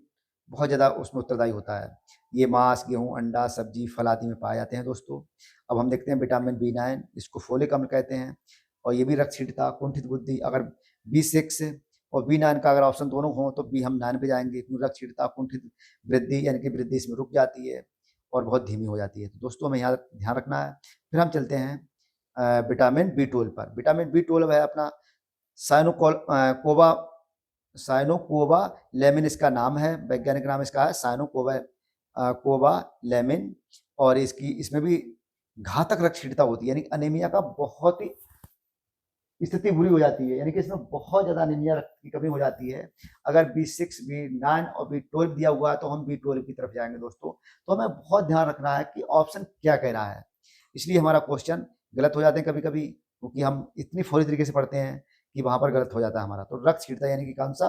बहुत ज़्यादा उसमें उत्तरदायी होता है। ये मांस, गेहूँ, अंडा, सब्जी, फल आदि में पाए जाते हैं दोस्तों। अब हम देखते हैं विटामिन B9, इसको फोलिक अम्ल कहते हैं, और ये भी रक्तशीलता, कुंठित बुद्धि। अगर B6 और B9 का अगर ऑप्शन दोनों हो तो B हम 9 पे जाएंगे, क्योंकि रक्तशीलता, कुंठित वृद्धि यानी कि वृद्धि इसमें रुक जाती है और बहुत धीमी हो जाती है। तो दोस्तों हमें यहाँ ध्यान रखना है। फिर हम चलते हैं विटामिन B12 पर। विटामिन B12 है अपना साइनोकोबा लेमिन इसका नाम है, वैज्ञानिक नाम इसका है साइनोकोबा लेमिन। और इसमें भी घातक रक्तशीलता होती है, यानी अनीमिया का बहुत ही स्थिति बुरी हो जाती है, यानी कि इसमें बहुत ज़्यादा अनीमिया रक्त की कमी हो जाती है। अगर B6, B9 और B12 दिया हुआ है तो हम B12 की तरफ जाएंगे दोस्तों। तो हमें बहुत ध्यान रखना है कि ऑप्शन क्या कह रहा है, इसलिए हमारा क्वेश्चन गलत हो जाते हैं कभी कभी, क्योंकि हम इतनी फौरी तरीके से पढ़ते हैं कि वहां पर गलत हो जाता है हमारा। तो रक्तशीलता यानी कि कौन सा,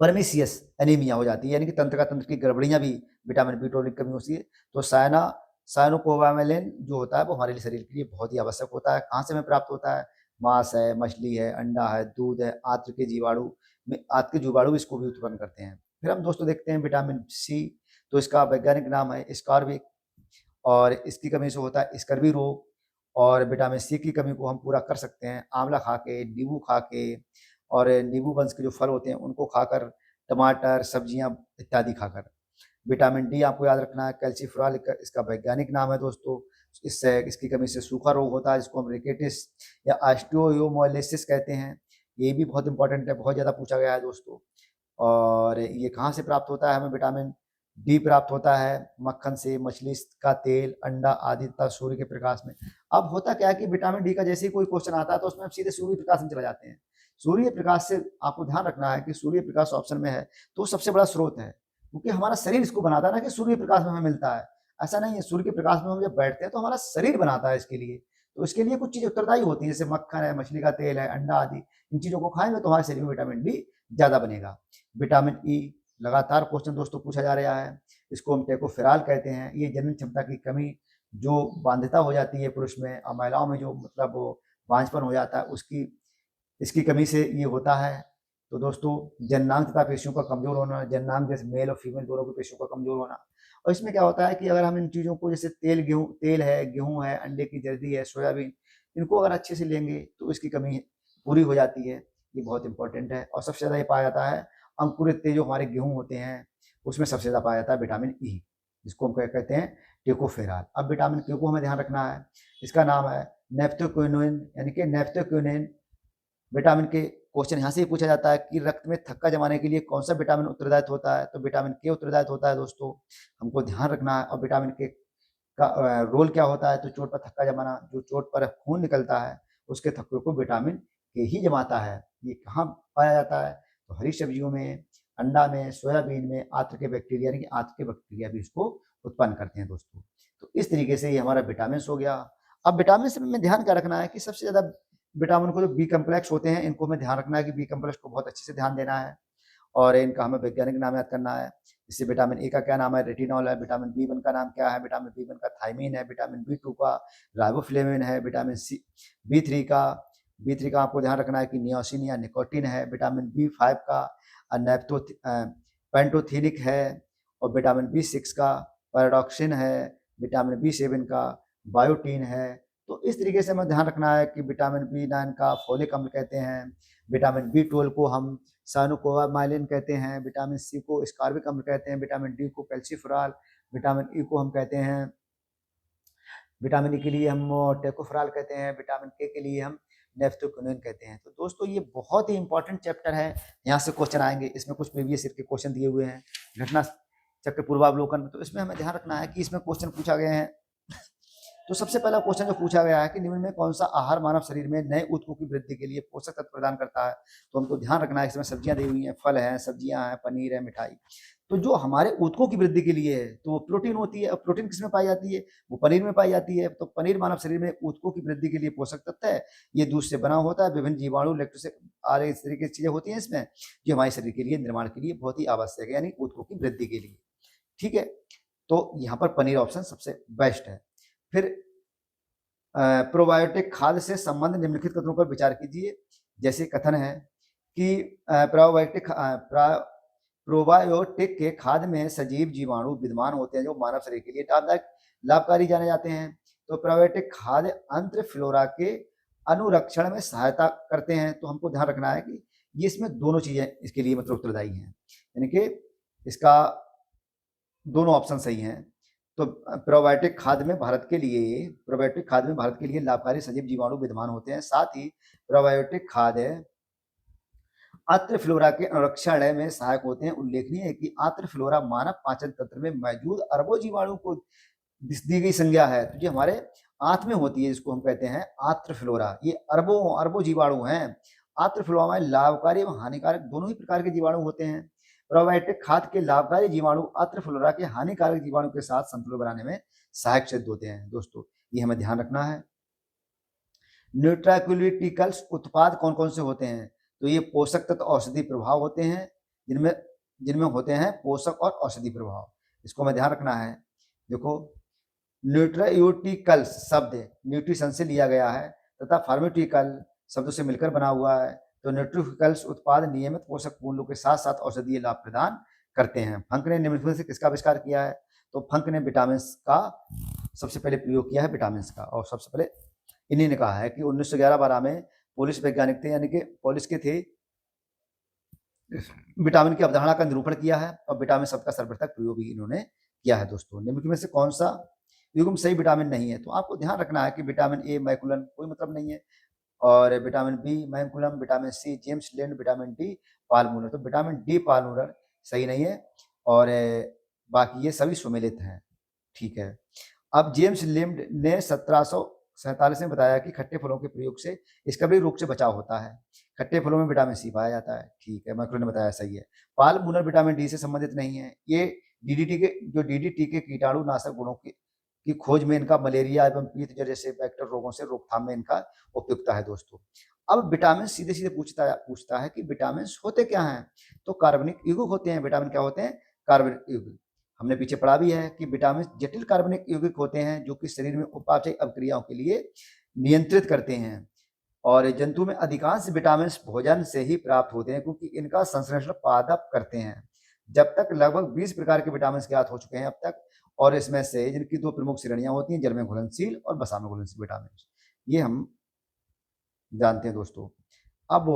परमिशियस एनीमिया हो जाती है, यानी कि तंत्र की गड़बड़ियां भी विटामिन B12 की कमी होती है। तो साइनोकोबामेलिन जो होता है वो हमारे लिए शरीर के लिए बहुत ही आवश्यक होता है। कहाँ से हमें प्राप्त होता है, मांस है, मछली है, अंडा है, दूध है, आंत के जीवाणु इसको भी उत्पन्न करते हैं। फिर हम दोस्तों देखते हैं विटामिन C, तो इसका वैज्ञानिक नाम है स्कारबिक, और इसकी कमी से होता है स्कर्वी रोग। और विटामिन C की कमी को हम पूरा कर सकते हैं आंवला खा के, नींबू खा के, और नींबू वंश के जो फल होते हैं उनको खाकर, टमाटर, सब्जियां इत्यादि खाकर। विटामिन D आपको याद रखना है कैल्सीफ्रॉल इसका वैज्ञानिक नाम है दोस्तों। इसकी कमी से सूखा रोग होता है, जिसको हम रिकेटिस या ऑस्टियोमायोसिस कहते हैं। ये भी बहुत इंपॉर्टेंट है, बहुत ज़्यादा पूछा गया है दोस्तों। और ये कहाँ से प्राप्त होता है, हमें विटामिन D प्राप्त होता है मक्खन से, मछली का तेल, अंडा आदि तथा सूर्य के प्रकाश में। अब होता क्या है कि विटामिन D का जैसे ही कोई क्वेश्चन आता है तो उसमें हम सीधे सूर्य प्रकाश में चला जाते हैं। सूर्य प्रकाश से आपको ध्यान रखना है कि सूर्य प्रकाश ऑप्शन में है तो सबसे बड़ा स्रोत है, क्योंकि हमारा शरीर इसको बनाता है ना कि सूर्य प्रकाश में हमें मिलता है। ऐसा नहीं है, सूर्य के प्रकाश में हम जब बैठते हैं तो हमारा शरीर बनाता है इसके लिए। तो इसके लिए कुछ चीज़ें उत्तरदायी होती हैं, जैसे मक्खन है, मछली का तेल है, अंडा आदि। इन चीज़ों को खाएंगे तो हमारे शरीर में विटामिन D ज़्यादा बनेगा। विटामिन E लगातार क्वेश्चन दोस्तों पूछा जा रहा है, इसको हम टेकोफेराल कहते हैं। ये जनन क्षमता की कमी जो बाध्यता हो जाती है पुरुष में, और महिलाओं में जो मतलब वो बांझपन हो जाता है, उसकी इसकी कमी से ये होता है। तो दोस्तों जननांग तथा पेशियों का कमजोर होना, जननांग जैसे मेल और फीमेल दोनों की पेशियों का कमजोर होना। और इसमें क्या होता है कि अगर हम इन चीज़ों को, जैसे तेल है, गेहूँ है, अंडे की जर्दी है, सोयाबीन, इनको अगर अच्छे से लेंगे तो इसकी कमी पूरी हो जाती है। ये बहुत इंपॉर्टेंट है। और सबसे ज़्यादा ये पाया जाता है अंकुरित जो हमारे गेहूँ होते हैं उसमें सबसे ज़्यादा पाया जाता है विटामिन E, जिसको हम क्या कहते हैं, टेकोफेराल। अब विटामिन K को हमें ध्यान रखना है, इसका नाम है नेफ्थोक्विनोन, यानी कि नेफ्थोक्विनोन विटामिन के। क्वेश्चन यहाँ से ही पूछा जाता है कि रक्त में थक्का जमाने के लिए कौन सा विटामिन उत्तरदायित्व होता है, तो विटामिन K उत्तरदायित्व होता है दोस्तों, हमको ध्यान रखना है। और विटामिन K का रोल क्या होता है, तो चोट पर थक्का जमाना, जो चोट पर खून निकलता है उसके थक्के को विटामिन K ही जमाता है। ये कहाँ पाया जाता है, तो हरी सब्जियों में, अंडा में, सोयाबीन में। आंत्र के बैक्टीरिया, यानी कि आंत्र के बैक्टीरिया भी इसको उत्पन्न करते हैं दोस्तों। तो इस तरीके से ये हमारा विटामिन हो गया। अब विटामिन में ध्यान क्या रखना है कि सबसे ज़्यादा विटामिन को जो बी कम्प्लेक्स होते हैं इनको हमें ध्यान रखना है कि बी कम्प्लेक्स को बहुत अच्छे से ध्यान देना है, और इनका हमें वैज्ञानिक नाम याद करना है। जैसे विटामिन ए का क्या नाम है, रेटिनॉल है। विटामिन B1 का नाम क्या है, विटामिन B1 का थायमीन है। विटामिन B2 का राइबोफ्लेविन है। विटामिन B3 का आपको ध्यान रखना है कि नियोसिन या निकोटिन है। विटामिन B5 का पेंटोथेनिक है। और विटामिन B6 का पैराडॉक्सिन है। विटामिन B7 का बायोटीन है। तो इस तरीके से हमें ध्यान रखना है कि विटामिन B9 का फोलिक अम्ल कहते हैं, विटामिन B12 को हम साइनोकोबामाइलिन कहते हैं, विटामिन C को स्कारबिक अम्ल कहते हैं, विटामिन D को कैल्सीफेरॉल, विटामिन E को हम कहते हैं, विटामिन E के लिए हम टेकोफेराल कहते हैं, विटामिन K के लिए हम नेफ्थोक्विनोन कहते हैं। तो दोस्तों ये बहुत ही इंपॉर्टेंट चैप्टर है, यहाँ से क्वेश्चन आएंगे। इसमें कुछ प्रीवियस ईयर के क्वेश्चन दिए हुए हैं घटना चक्र पूर्वावलोकन, तो इसमें हमें ध्यान रखना है कि इसमें क्वेश्चन पूछा गए हैं। तो सबसे पहला क्वेश्चन जो पूछा गया है कि निम्न में कौन सा आहार मानव शरीर में नए ऊतकों की वृद्धि के लिए पोषक तत्व प्रदान करता है, तो हमको ध्यान रखना है इसमें सब्जियां दी हुई हैं, फल हैं, सब्जियां हैं, पनीर है, मिठाई। तो जो हमारे ऊतकों की वृद्धि के लिए है तो वो प्रोटीन होती है। अब प्रोटीन किसमें पाई जाती है, वो पनीर में पाई जाती है। तो पनीर मानव शरीर में ऊतकों की वृद्धि के लिए पोषक तत्व है। ये दूध से बना होता है, विभिन्न जीवाणु, लैक्टोज इस तरीके की चीजें होती हैं इसमें, जो हमारे शरीर के लिए निर्माण के लिए बहुत ही आवश्यक है, यानी ऊतकों की वृद्धि के लिए। ठीक है, तो यहाँ पर पनीर ऑप्शन सबसे बेस्ट है। फिर प्रोबायोटिक खाद्य से संबंधित निम्नलिखित कथनों पर विचार कीजिए। जैसे कथन है कि प्रोबायोटिक के खाद्य में सजीव जीवाणु विद्यमान होते हैं जो मानव शरीर के लिए लाभकारी जाने जाते हैं। तो प्रोबायोटिक खाद्य अंत्र फ्लोरा के अनुरक्षण में सहायता करते हैं। तो हमको ध्यान रखना है कि ये इसमें दोनों चीजें इसके लिए मतलब उत्तरदायी हैं, यानी कि इसका दोनों ऑप्शन सही हैं। तो प्रोबायोटिक खाद्य में भारत के लिए लाभकारी सजीव जीवाणु विद्यमान होते हैं। साथ ही प्रोबायोटिक खाद्य आंत्र फ्लोरा के अनुरक्षण में सहायक होते हैं। उल्लेखनीय है कि आंत्र फ्लोरा मानव पाचन तंत्र में मौजूद अरबों जीवाणु को दी गई संज्ञा है। तो ये हमारे आंत में होती है, जिसको हम कहते हैं आंत्र फ्लोरा। ये अरबों जीवाणु हैं। आंत्र फ्लोरा में लाभकारी एवं हानिकारक दोनों ही प्रकार के जीवाणु होते हैं। प्रोबायोटिक खाद्य के लाभकारी जीवाणु आंत्र फ्लोरा के हानिकारक जीवाणु के साथ संतुलन बनाने में सहायक सिद्ध होते हैं। दोस्तों, ये हमें ध्यान रखना है। न्यूट्राक्यूटिकल्स उत्पाद कौन कौन से होते हैं? तो ये पोषक तत्व औषधि प्रभाव होते हैं, जिनमें होते हैं पोषक और औषधि प्रभाव। इसको हमें ध्यान रखना है। देखो, न्यूट्रायूटिकल्स शब्द न्यूट्रिशन से लिया गया है तथा फार्मास्यूटिकल शब्दों से मिलकर बना हुआ है। तो न्यूट्रिकल्स उत्पाद नियमित पोषक मूल्यों के साथ साथ औषधीय लाभ प्रदान करते हैं। फंक ने निम्नलिखित में से किसका आविष्कार किया है? तो फंक ने विटामिन का सबसे पहले प्रयोग किया है, विटामिन का। और सबसे पहले इन्हीं ने कहा है कि 1911-12 में पोलिश वैज्ञानिक थे, यानी कि पोलिश के थे, विटामिन की अवधारणा का निरूपण किया है और विटामिन शब्द का सर्वप्रथम प्रयोग भी इन्होंने किया है। दोस्तों, निम्नलिखित में से कौन सा युग्म सही विटामिन नहीं है? तो आपको ध्यान रखना है कि विटामिन ए मैकुलन कोई मतलब नहीं है, और vitamin B McCollum, vitamin C James Lind, vitamin D पालमूलर। तो विटामिन डी पालमूलर सही नहीं है, और बाकी ये सभी सुमेलित हैं। ठीक है। अब जेम्स लिंड ने 1747 में बताया कि खट्टे फलों के प्रयोग से स्कर्वी रोग से बचाव होता है। खट्टे फलों में विटामिन सी पाया जाता है। ठीक है, मैकुलर ने बताया, सही है। पालमूलर विटामिन डी से संबंधित नहीं है। ये डीडीटी के कीटाणुनाशक गुणों की खोज में इनका मलेरिया एवं पीत जैसे वेक्टर रोगों से रोकथाम में इनका उपयुक्तता है। दोस्तों, अब विटामिन सीधे सीधे पूछता है कि विटामिन होते क्या हैं? तो कार्बनिक यौगिक होते हैं। विटामिन क्या होते हैं? कार्बनिक यौगिक। हमने पीछे पढ़ा भी है कि विटामिन जटिल कार्बनिक यौगिक होते हैं जो कि शरीर में उपापचय अभिक्रियाओं के लिए नियंत्रित करते हैं। और जंतु में अधिकांश विटामिन भोजन से ही प्राप्त होते हैं, क्योंकि इनका संश्लेषण पादप करते हैं। जब तक लगभग 20 प्रकार के विटामिन ज्ञात हो चुके हैं अब तक, और इसमें से जिनकी दो प्रमुख श्रेणियां होती हैं, जल में घुलनशील और वसा में घुलनशील विटामिन, ये हम जानते हैं। दोस्तों, अब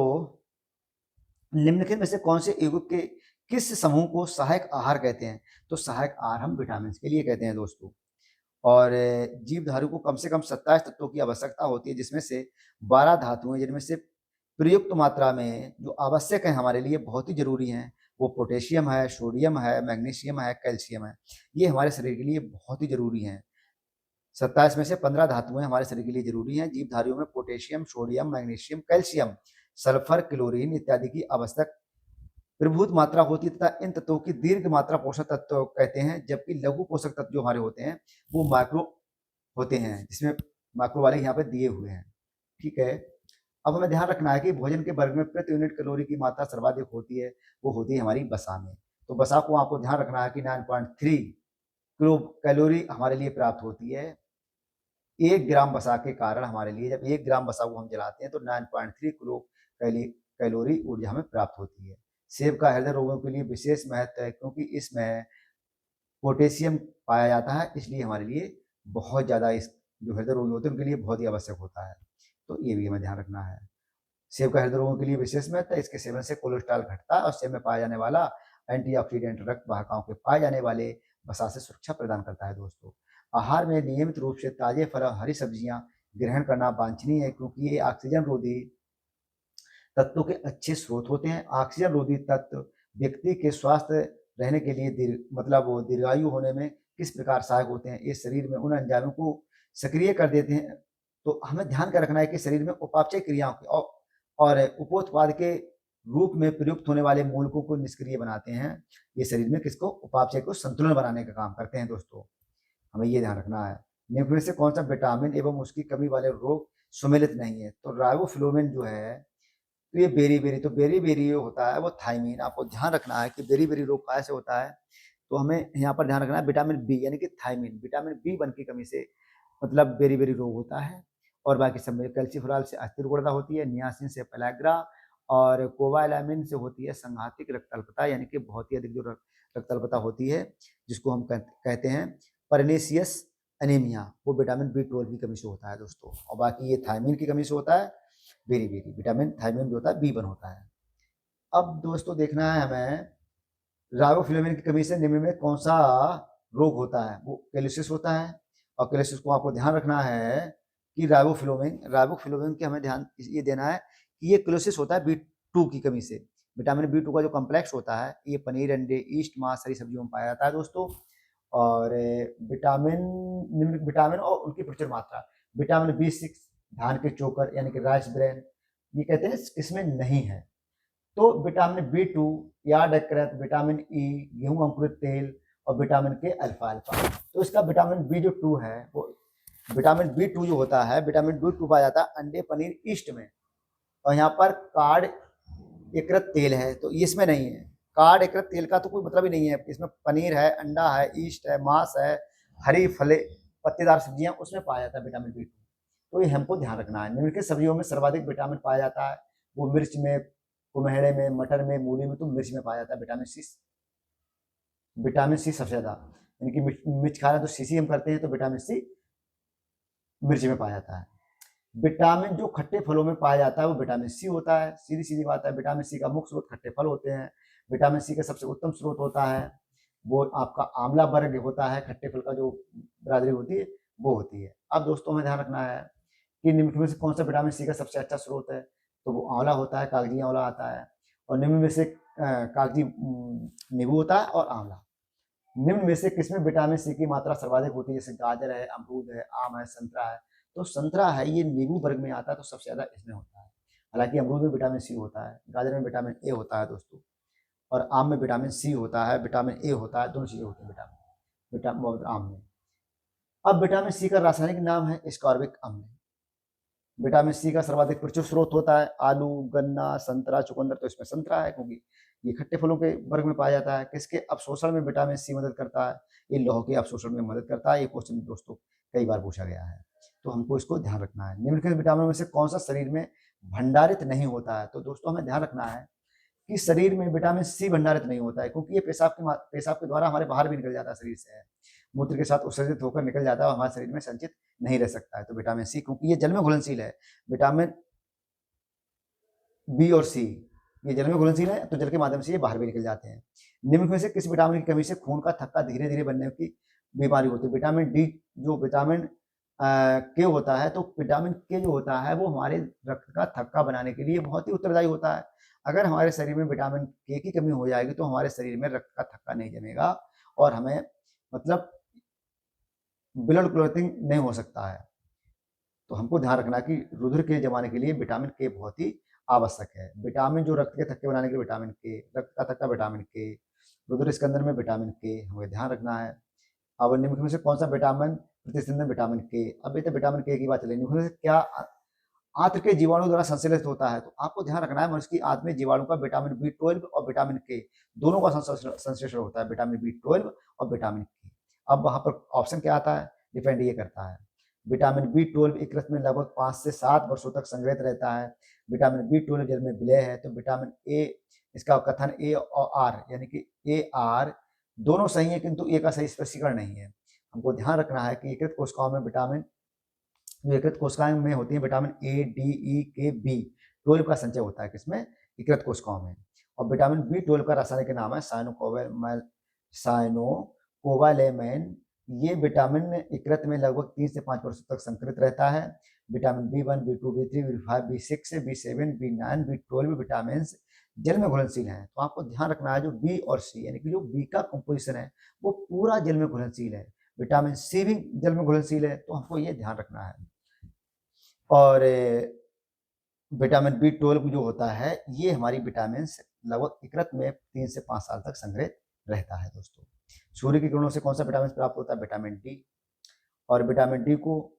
निम्नलिखित में से कौन से यौगिक के किस समूह को सहायक आहार कहते हैं? तो सहायक आहार हम विटामिन के लिए कहते हैं। दोस्तों, और जीवधारु को कम से कम 27 तत्वों की आवश्यकता होती है, जिसमें से 12 धातुएं, जिनमें से प्रयुक्त मात्रा में जो आवश्यक है हमारे लिए, बहुत ही जरूरी हैं, वो पोटेशियम है, सोडियम है, मैग्नीशियम है, कैल्शियम है। ये हमारे शरीर के लिए बहुत ही जरूरी हैं। 27 में से 15 धातुएं हमारे शरीर के लिए जरूरी हैं। जीवधारियों में potassium, sodium, magnesium, calcium, sulphur, chlorine इत्यादि की आवश्यक प्रभुत मात्रा होती है, तथा इन तत्वों की दीर्घ मात्रा पोषक तत्व कहते हैं। जबकि लघु पोषक तत्व जो हमारे होते हैं वो माइक्रो होते हैं, जिसमें माइक्रो वाले यहाँ पे दिए हुए हैं। ठीक है। अब हमें ध्यान रखना है कि भोजन के वर्ग में प्रति यूनिट कैलोरी की मात्रा सर्वाधिक होती है, वो होती है हमारी वसा में। तो वसा को आपको ध्यान रखना है कि 9.3 किलो कैलोरी हमारे लिए प्राप्त होती है 1 ग्राम वसा के कारण। हमारे लिए जब 1 ग्राम वसा को हम जलाते हैं तो 9.3 किलो कैलोरी ऊर्जा हमें प्राप्त होती है। सेब का हृदय रोगों के लिए विशेष महत्व है, क्योंकि इसमें पोटेशियम पाया जाता है, इसलिए हमारे लिए बहुत ज़्यादा, इस जो हृदय रोगी होते हैं उनके लिए बहुत ही आवश्यक होता है। तो ये भी हमें ध्यान रखना है। सेब का हृदय रोगों के लिए विशेष महत्व है। इसके सेवन से कोलेस्ट्रॉल घटता है और सेब में पाया जाने वाला एंटीऑक्सीडेंट रक्त वाहिकाओं के पाए जाने वाले वसा से सुरक्षा प्रदान करता है। दोस्तों, आहार में नियमित रूप से ताजे फल और हरी सब्जियां ग्रहण करना वांछनीय है, क्योंकि ये ऑक्सीजन रोधी तत्वों के अच्छे स्रोत होते हैं। ऑक्सीजन रोधी तत्व व्यक्ति के स्वास्थ्य रहने के लिए वो दीर्घायु होने में किस प्रकार सहायक होते हैं? ये शरीर में उन एंजाइमों को सक्रिय कर देते हैं। तो हमें ध्यान कर रखना है कि शरीर में उपापचय क्रियाओं की और उपोत्पाद के रूप में प्रयुक्त होने वाले मूलकों को निष्क्रिय बनाते हैं। ये शरीर में किसको? उपापचय को संतुलन बनाने का काम करते हैं। दोस्तों, हमें ये ध्यान रखना है। निम्न में से कौन सा विटामिन एवं उसकी कमी वाले रोग सुमेलित नहीं है? तो राइबोफ्लोविन जो है, तो ये बेरी होता है वो थायमीन। आपको ध्यान रखना है कि बेरी रोग कैसे होता है। तो हमें यहाँ पर ध्यान रखना है विटामिन बी यानी कि थायमीन, विटामिन बी1 की कमी से मतलब बेरी रोग होता है। और बाकी सब में कैल्सीफेरॉल से अस्थिर गुर्दा होती है, नियासिन से पेलाग्रा और कोबालामिन से होती है संघातिक रक्त अल्पता, यानी कि बहुत ही अधिक जो रक्त अल्पता होती है जिसको हम कहते हैं परनेसियस एनीमिया, वो विटामिन B12 की कमी से होता है दोस्तों। और बाकी ये थायमिन की कमी से होता है, वेरी वेरी विटामिन थायमिन जो होता है B1 होता है। अब दोस्तों देखना है हमें राइबोफ्लेविन की कमी से निम्न में कौन सा रोग होता है, वो कैलोसिस होता है। और कैलोसिस को आपको ध्यान रखना है कि राइबोफ्लेविन के हमें ध्यान ये देना है कि ये कैलोसिस होता है B2 की कमी से। विटामिन B2 का जो कम्प्लेक्स होता है ये पनीर, अंडे, ईस्ट, मांस, हरी सब्जियों में पाया जाता है दोस्तों। और निम्नलिखित विटामिन और उनकी प्रचुर मात्रा, विटामिन B6 धान के चोकर यानी कि राइस ब्रेन, ये कहते हैं इसमें नहीं है। तो विटामिन B2 याद रखें, विटामिन E, गेहूं अंकुरित तेल और विटामिन के अल्फा अल्फा। तो इसका विटामिन B जो 2 है वो विटामिन B2 जो होता है, विटामिन B2 पाया जाता है अंडे, पनीर, ईस्ट में। और यहाँ पर कार्ड एकृत तेल है तो इसमें नहीं है। कार्ड एकृत तेल का तो कोई मतलब ही नहीं है, इसमें पनीर है, अंडा है, ईस्ट है, मांस है, हरी फले पत्तेदार सब्जियां, उसमें पाया जाता है विटामिन B2। तो ये हमको ध्यान रखना है। निम्नलिखित सब्जियों में सर्वाधिक विटामिन पाया जाता है, वो मिर्च में, कुम्हेड़े में, मटर में, मूली में, तो मिर्च में पाया जाता है विटामिन सी सबसे ज्यादा, यानी कि मिर्च खा रहे हैं तो सीसी हम करते हैं तो विटामिन सी मिर्च में पाया जाता है। विटामिन जो खट्टे फलों में पाया जाता है वो विटामिन सी होता है, सीधी सीधी बात है। विटामिन सी का मुख्य स्रोत खट्टे फल होते हैं। विटामिन सी का सबसे उत्तम स्रोत होता है वो आपका आंवला वर्ग होता है, खट्टे फल का जो बरादरी होती है वो होती है। अब दोस्तों हमें ध्यान रखना है कि निम्न में से कौन सा विटामिन सी का सबसे अच्छा स्रोत है, तो वो आंवला होता है, कागजी आंवला आता है। और निम्न में से कागजी नींबू होता है और आंवला। निम्न में से किसमें विटामिन सी की मात्रा सर्वाधिक होती है, जैसे गाजर है, अमरूद है, आम है, संतरा है। तो संतरा है ये नींबू वर्ग में आता है तो सबसे ज्यादा इसमें होता है। हालांकि अमरूद में विटामिन सी होता है, गाजर में विटामिन ए होता है दोस्तों, और आम में विटामिन सी होता है, विटामिन ए होता है, दोनों चीजें होती है विटामिन आम में। अब विटामिन सी का रासायनिक नाम है एस्कॉर्बिक अम्ल। विटामिन सी का सर्वाधिक प्रचुर स्रोत होता है आलू, गन्ना, संतरा, चुकंदर, तो इसमें संतरा है क्योंकि ये खट्टे फलों के वर्ग में पाया जाता है। किसके अवशोषण में विटामिन सी मदद करता है, ये लौह के अवशोषण में मदद करता है। ये क्वेश्चन दोस्तों कई बार पूछा गया है तो हमको इसको ध्यान रखना है। निम्नलिखित विटामिन में से कौन सा शरीर में भंडारित नहीं होता है, तो दोस्तों हमें ध्यान रखना है कि शरीर में विटामिन सी भंडारित नहीं होता है क्योंकि ये पेशाब के द्वारा हमारे बाहर भी निकल जाता है शरीर से, मूत्र के साथ उत्सर्जित होकर निकल जाता है और हमारे शरीर में संचित नहीं रह सकता है। तो विटामिन सी क्योंकि ये जल में घुलनशील है, विटामिन बी और सी ये जल में घुलनशील है तो जल के माध्यम से ये बाहर भी निकल जाते हैं। निम्न में से किस विटामिन की कमी से खून का थक्का धीरे धीरे बनने की बीमारी होती है, विटामिन डी जो विटामिन के होता है, तो विटामिन के जो होता है वो हमारे रक्त का थक्का बनाने के लिए बहुत ही उत्तरदायी होता है। अगर हमारे शरीर में विटामिन के की कमी हो जाएगी तो हमारे शरीर में रक्त का थक्का नहीं जमेगा और हमें मतलब ब्लड क्लॉटिंग नहीं हो सकता है। तो हमको ध्यान रखना कि रुधिर के जमाने के लिए विटामिन के बहुत ही आवश्यक है। विटामिन जो रक्त के थक्के बनाने के लिए विटामिन के, रक्त का थक्का विटामिन के, रुधिर स्कंदन में विटामिन के हमें ध्यान रखना है। अब निम्न में से कौन सा विटामिन प्रतिस्पंदन विटामिन के, अब ये तो विटामिन के की बात चलेगी, निम्न में से क्या आंत्र के जीवाणु द्वारा संश्लेषित होता है, तो आपको ध्यान रखना है मनुष्य की आंत में जीवाणु का विटामिन B12 और विटामिन के दोनों का संश्लेषण होता है, विटामिन B12 और विटामिन के। अब वहां पर ऑप्शन क्या आता है, डिपेंड ये करता है। विटामिन B12 यकृत में लगभग 5 से 7 वर्षों तक संग्रहित रहता है। विटामिन B12 जल में विलय है, तो विटामिन ए, इसका कथन ए और आर यानी कि ए आर दोनों सही है किंतु ए का सही स्पष्टीकरण नहीं है। हमको ध्यान रखना है कि यकृत कोशिकाओं में विटामिन जो यकृत कोशिकाओं में होती है विटामिन ए, डी, ई, के, B12 का संचय होता है किसमें, यकृत कोशिकाओं में। और विटामिन B12 का रासायनिक नाम है साइनोकोबालेमैन। ये विटामिन यकृत में लगभग 3 से 5 वर्षों तक संकलित रहता है। Vitamin B1, B2, B3, B5, B6, B7, B9, B12 vitamin जल में घुलनशील हैं। तो आपको ध्यान रखना है जो बी और सी यानी कि जो बी का कंपोजिशन है वो पूरा जल में घुलनशील है, विटामिन सी भी जल में घुलनशील है, तो हमको ये ध्यान रखना है। और विटामिन B12 जो होता है ये हमारी विटामिन लगभग यकृत में 3 से 5 साल तक संग्रहित रहता है दोस्तों। सूर्य की किरणों से कौन सा विटामिन प्राप्त होता है, विटामिन डी। और विटामिन डी को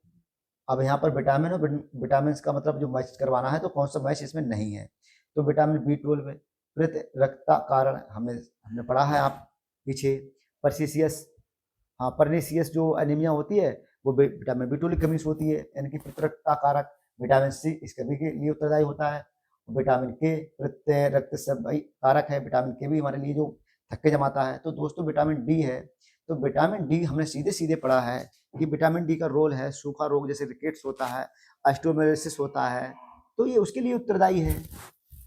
अब यहाँ पर विटामिन और विटामिन का मतलब जो मैच करवाना है तो कौन सा मैच इसमें नहीं है, तो विटामिन B12 प्रत रक्तता कारण हमने पढ़ा है आप पीछे परनीसियस जो एनीमिया होती है वो विटामिन B12 की कमी से होती है, यानी कि प्रतिरक्षा कारक। विटामिन C इस कमी के लिए उत्तरदायी होता है। विटामिन K प्रत्यय रक्तस्रावी कारक है। विटामिन K भी हमारे लिए जो थक्के जमाता है। तो दोस्तों विटामिन D है, तो विटामिन D हमने सीधे सीधे पढ़ा है कि विटामिन D का रोल है सूखा रोग जैसे रिकेट्स होता है, ऑस्टियोमेरोसिस होता है, तो ये उसके लिए उत्तरदायी है।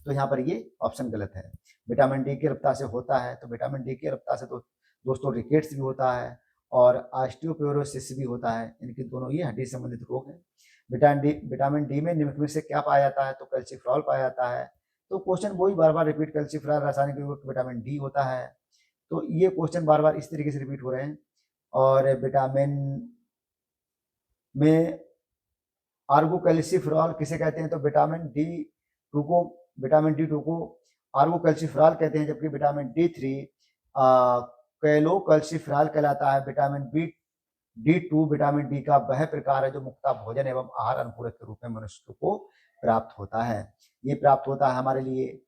तो यहाँ पर ये ऑप्शन गलत है। विटामिन डी की रफ्तार से होता है, तो विटामिन डी की रफ्तार से तो दोस्तों रिकेट्स भी होता है और ऑस्टियोपोरोसिस भी होता है, इनके दोनों ये हड्डी से संबंधित रोग हैं। विटामिन डी में निम्नलिखित में से क्या पाया जाता है, तो कैल्सिफेरॉल पाया जाता है। तो क्वेश्चन वही बार बार रिपीट, कैल्सिफेरॉल रासायनिक रूप विटामिन डी होता है। तो ये क्वेश्चन बार बार इस तरीके से रिपीट हो रहे हैं। और विटामिन में आर्गोकैल्सिफेरॉल किसे कहते हैं, तो विटामिन डी टू को आर्गोकैल्सिफेरॉल कहते हैं, जबकि विटामिन D3 कैलोकैल्सिफेरॉल कहलाता है। D2 विटामिन डी का वह प्रकार है जो मुख्यतः भोजन एवं आहार अनुपूरक के रूप में मनुष्य को प्राप्त होता है। ये प्राप्त होता है हमारे लिए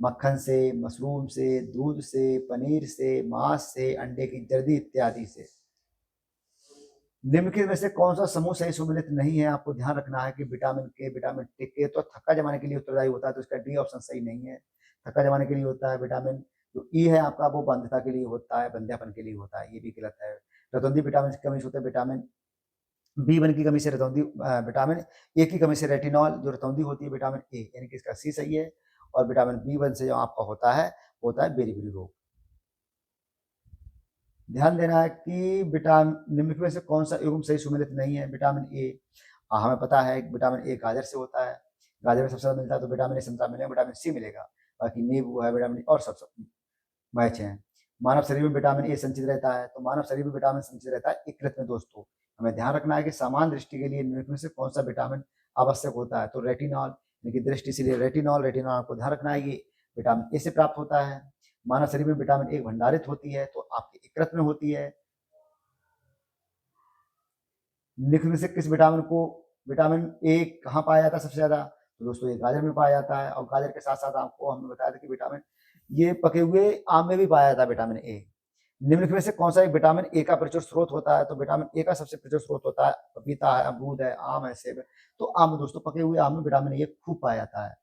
मक्खन से, मशरूम से, दूध से, पनीर से, मांस से, अंडे की जर्दी इत्यादि से। निम्नलिखित में से कौन सा समूह सही सुमेलित नहीं है, आपको ध्यान रखना है कि विटामिन के तो थक्का जमाने के लिए उत्तरदायी होता है, तो इसका डी ऑप्शन सही नहीं है। थक्का जमाने के लिए होता है। विटामिन जो ई है आपका वो बंध्यता के लिए होता है, बंध्यापन के लिए होता है, ये भी गलत है। रतौंधी विटामिन की कमी से होता है। विटामिन B1 की कमी से रतौंधी, विटामिन ए की कमी से रेटिनॉल जो रतौंधी होती है विटामिन ए, यानी कि इसका सी सही है। और विटामिन B1 से जो आपका होता है वो होता है बेरी-बेरी रोग। ध्यान देना है कि निम्नलिखित में से कौन सा युग्म सही सुमेलित नहीं है। विटामिन ए, हमें पता है विटामिन ए गाजर से होता है, गाजर में सबसे ज़्यादा मिलता है, तो विटामिन ए संतरा मिलेगा, विटामिन सी मिलेगा। बाकी नींबू है, विटामिन और सब मैच हैं। मानव शरीर में विटामिन ए संचित रहता है, तो मानव शरीर में विटामिन संचित रहता है यकृत में। दोस्तों हमें ध्यान रखना है कि सामान्य दृष्टि के लिए निम्नलिखित में से कौन सा विटामिन आवश्यक होता है, तो रेटिनॉल, यानी कि दृष्टि से रेटिनॉल आपको ध्यान रखना है, ये विटामिन ए से प्राप्त होता है। मानव शरीर में विटामिन ए भंडारित होती है, तो आपके यकृत में होती है। निम्नलिखित में से किस विटामिन ए कहाँ पाया जाता है सबसे ज्यादा, तो दोस्तों ये गाजर में पाया जाता है। और गाजर के साथ साथ आपको हमने बताया था कि विटामिन ये पके हुए आम में भी पाया जाता है विटामिन ए। निम्नलिखित में से कौन सा एक विटामिन ए का प्रचुर स्रोत होता है, तो विटामिन ए का सबसे प्रचुर स्रोत होता है पपीता है, अमरूद है, आम है, सेब है। तो आम में दोस्तों पके हुए आम में विटामिन ए खूब पाया जाता है।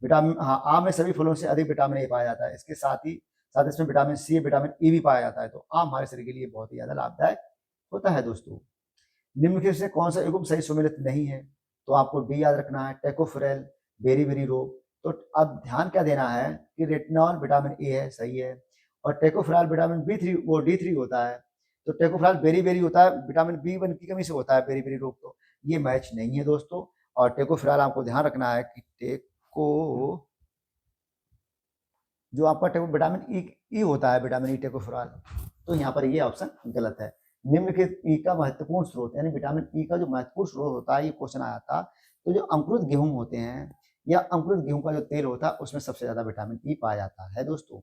आम में सभी फलों से अधिक विटामिन ए पाया जाता है। इसके साथ इसमें विटामिन सी, विटामिन ई भी पाया जाता है। तो आम हमारे शरीर के लिए बहुत ही ज्यादा लाभदायक होता है। दोस्तों निम्नलिखित से कौन सा युग्म सही सुमेलित नहीं है, तो आपको डी याद रखना है, टेकोफेरेल बेरी-बेरी रोग। तो अब ध्यान क्या देना है कि रेटिनॉल विटामिन ए है, सही है। और टेकोफेराल विटामिन B3 वो D3 होता है। तो टेकोफेराल बेरी-बेरी होता है, विटामिन B1 की कमी से होता है बेरी-बेरी रोग। तो ये मैच नहीं है दोस्तों। और टेकोफेराल आपको ध्यान रखना है कि जो आपका विटामिन ई होता है, विटामिन ई टेकोफेराल, तो यहाँ पर ये ऑप्शन गलत है। निम्नलिखित ई का महत्वपूर्ण स्रोत, यानी विटामिन ई का जो महत्वपूर्ण स्रोत होता है, ये क्वेश्चन आया था। तो जो अंकुरित गेहूं होते हैं या अंकुरित गेहूं का जो तेल होता है उसमें सबसे ज्यादा विटामिन ई पाया जाता है। दोस्तों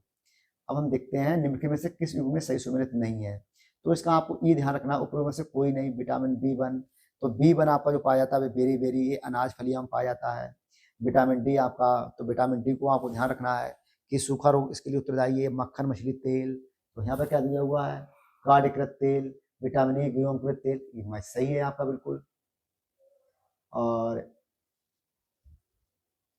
अब हम देखते हैं निम्नलिखित में से किस युग्म में सही सुमेलित नहीं है, तो इसका आपको ई ध्यान रखना, उपयोग में से कोई नहीं। विटामिन B1, तो B1 आपका जो पाया जाता है बेरी-बेरी, ये अनाज फलियां में पाया जाता है। विटामिन डी आपका, तो विटामिन डी को आपको ध्यान रखना है कि सूखा रोग इसके लिए उत्तरदायी है मक्खन, मछली, तेल। तो यहाँ पर क्या दिया हुआ है, गाढ़कृत तेल। विटामिन ए गेहूं अंकुरित तेल, ये मैच सही है आपका बिल्कुल। और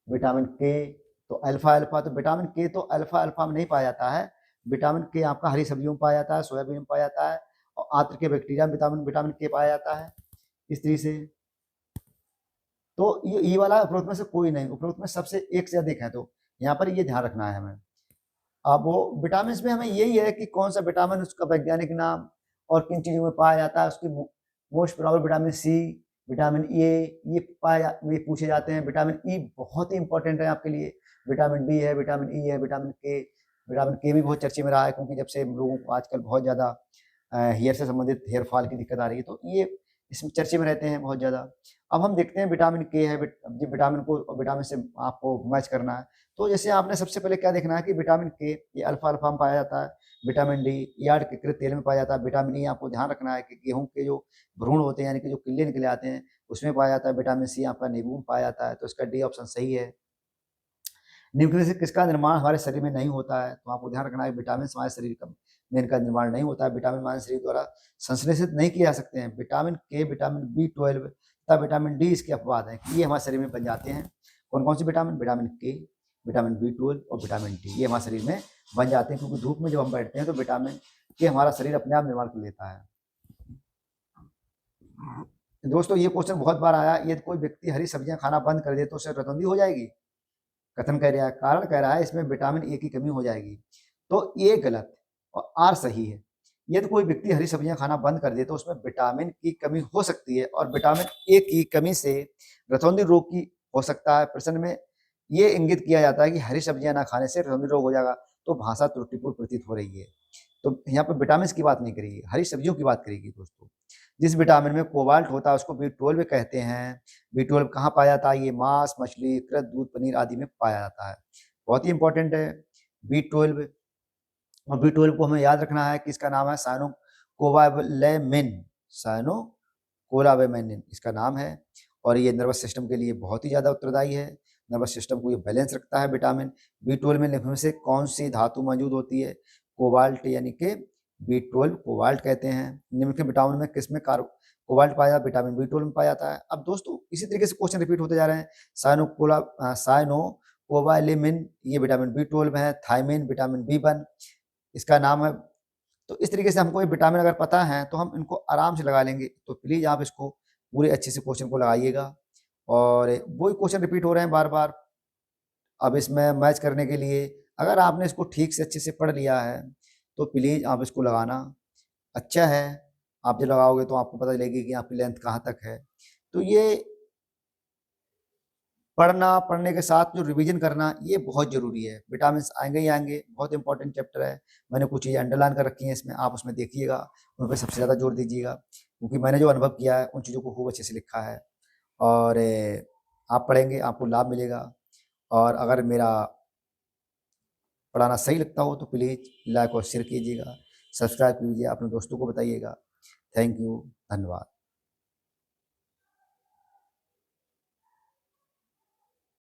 विटामिन के, तो अल्फा अल्फा, तो विटामिन के तो अल्फा अल्फा में नहीं पाया जाता है। विटामिन के आपका हरी सब्जियों में पाया जाता है, सोयाबीन में पाया जाता है, और आंत्र के बैक्टीरिया में विटामिन के पाया जाता है इस तरीके से। तो ये वाला उपरोक्त में से कोई नहीं, उपरोक्त में सबसे एक से अधिक है, तो यहाँ पर ये ध्यान रखना है हमें। अब वो विटामिन में हमें यही है कि कौन सा विटामिन, उसका वैज्ञानिक नाम और किन चीजों में पाया जाता है, उसकी most probable vitamin C, vitamin A, ये पूछे जाते हैं। विटामिन ई बहुत ही इंपॉर्टेंट है आपके लिए। विटामिन डी है, विटामिन ई है, विटामिन के भी बहुत चर्चे में रहा है, क्योंकि जब से लोगों को आजकल बहुत ज़्यादा हेयर से संबंधित हेयर फॉल की दिक्कत आ रही है, तो ये इसमें चर्चे में रहते हैं बहुत ज़्यादा। अब हम देखते हैं विटामिन के है, विटामिन से आपको मैच करना है। तो जैसे आपने सबसे पहले क्या देखना है कि विटामिन के ये अल्फा अल्फा में पाया जाता है। विटामिन डी यार्ड के तेल में पाया जाता है। विटामिन ई आपको ध्यान रखना है कि गेहूं के जो भ्रूण होते हैं, यानी कि जो किले निकले आते हैं, उसमें पाया जाता है। विटामिन सी आपका नींबू में पाया जाता है, तो इसका डी ऑप्शन सही है। निम्नलिखित से किसका निर्माण हमारे शरीर में नहीं होता है, तो आपको ध्यान रखना है विटामिन हमारे शरीर का में इनका निर्माण नहीं होता है। विटामिन मानव शरीर द्वारा संश्लेषित नहीं किए जा सकते हैं। विटामिन के, विटामिन B12 तथा विटामिन डी इसके अपवाद हैं कि ये हमारे शरीर में बन जाते हैं। कौन कौन से विटामिन? विटामिन के, विटामिन B12 और विटामिन डी, ये हमारे शरीर में बन जाते हैं, क्योंकि धूप में जब हम बैठते हैं तो विटामिन के हमारा शरीर अपने आप निर्माण कर लेता है। दोस्तों ये क्वेश्चन बहुत बार आया, यदि कोई व्यक्ति हरी सब्जियां खाना बंद कर दे तो उसे रतौंधी हो जाएगी? कथन कह रहा है, कारण कह रहा है इसमें विटामिन ए की कमी हो जाएगी। तो ये गलत और आर सही है। यदि कोई व्यक्ति हरी सब्जियां खाना बंद कर दे तो उसमें विटामिन की कमी हो सकती है और विटामिन ए की कमी से रतौंधी रोग की हो सकता है। प्रश्न में ये इंगित किया जाता है कि हरी सब्जियां ना खाने से रतौंधी रोग हो जाएगा, तो भाषा त्रुटिपूर्ण प्रतीत हो रही है। तो यहाँ पर विटामिन की बात नहीं करेगी, हरी सब्जियों की बात करेगी दोस्तों। जिस विटामिन में कोबाल्ट होता है उसको B12 कहते हैं। B12 कहाँ पाया जाता है? ये मांस, मछली, कृत, दूध, पनीर आदि में पाया जाता है। बहुत ही इंपॉर्टेंट है B12। और B12 को हमें याद रखना है कि इसका नाम है साइनोकोबालेमिन, साइनोकोबालेमिन इसका नाम है। और ये नर्वस सिस्टम के लिए बहुत ही ज़्यादा उत्तरदायी है। नर्वस सिस्टम को ये बैलेंस रखता है। विटामिन B12 में निम्न में से कौन सी धातु मौजूद होती है? कोबाल्ट, यानी कि B12 कोबाल्ट कहते हैं। निम्नलिखित विटामिन में किसमें कोबाल्ट पाया जाता है? विटामिन B12 में पाया जाता है। अब दोस्तों इसी तरीके से क्वेश्चन रिपीट होते जा रहे हैं। साइनोकोबालेमिन ये विटामिन B12 में है। थायमिन विटामिन B1 इसका नाम है। तो इस तरीके से हमको ये विटामिन अगर पता है तो हम इनको आराम से लगा लेंगे। तो प्लीज़ आप इसको पूरे अच्छे से क्वेश्चन को लगाइएगा। और वही क्वेश्चन रिपीट हो रहे हैं बार बार। अब इसमें मैच करने के लिए अगर आपने इसको ठीक से अच्छे से पढ़ लिया है तो प्लीज़ आप इसको लगाना। अच्छा है, आप जब लगाओगे तो आपको पता चलेगी कि आपकी लेंथ कहाँ तक है। तो ये पढ़ने के साथ जो रिवीजन करना ये बहुत ज़रूरी है। विटामिन आएंगे ही आएंगे, बहुत इंपॉर्टेंट चैप्टर है। मैंने कुछ चीज़ें अंडरलाइन कर रखी हैं इसमें, आप उसमें देखिएगा, उन पर सबसे ज़्यादा जोर दीजिएगा, क्योंकि मैंने जो अनुभव किया है उन चीज़ों को खूब अच्छे से लिखा है। और आप पढ़ेंगे आपको लाभ मिलेगा। और अगर मेरा पढ़ाना सही लगता हो तो प्लीज़ लाइक और शेयर कीजिएगा, सब्सक्राइब कीजिए, अपने दोस्तों को बताइएगा। थैंक यू, धन्यवाद।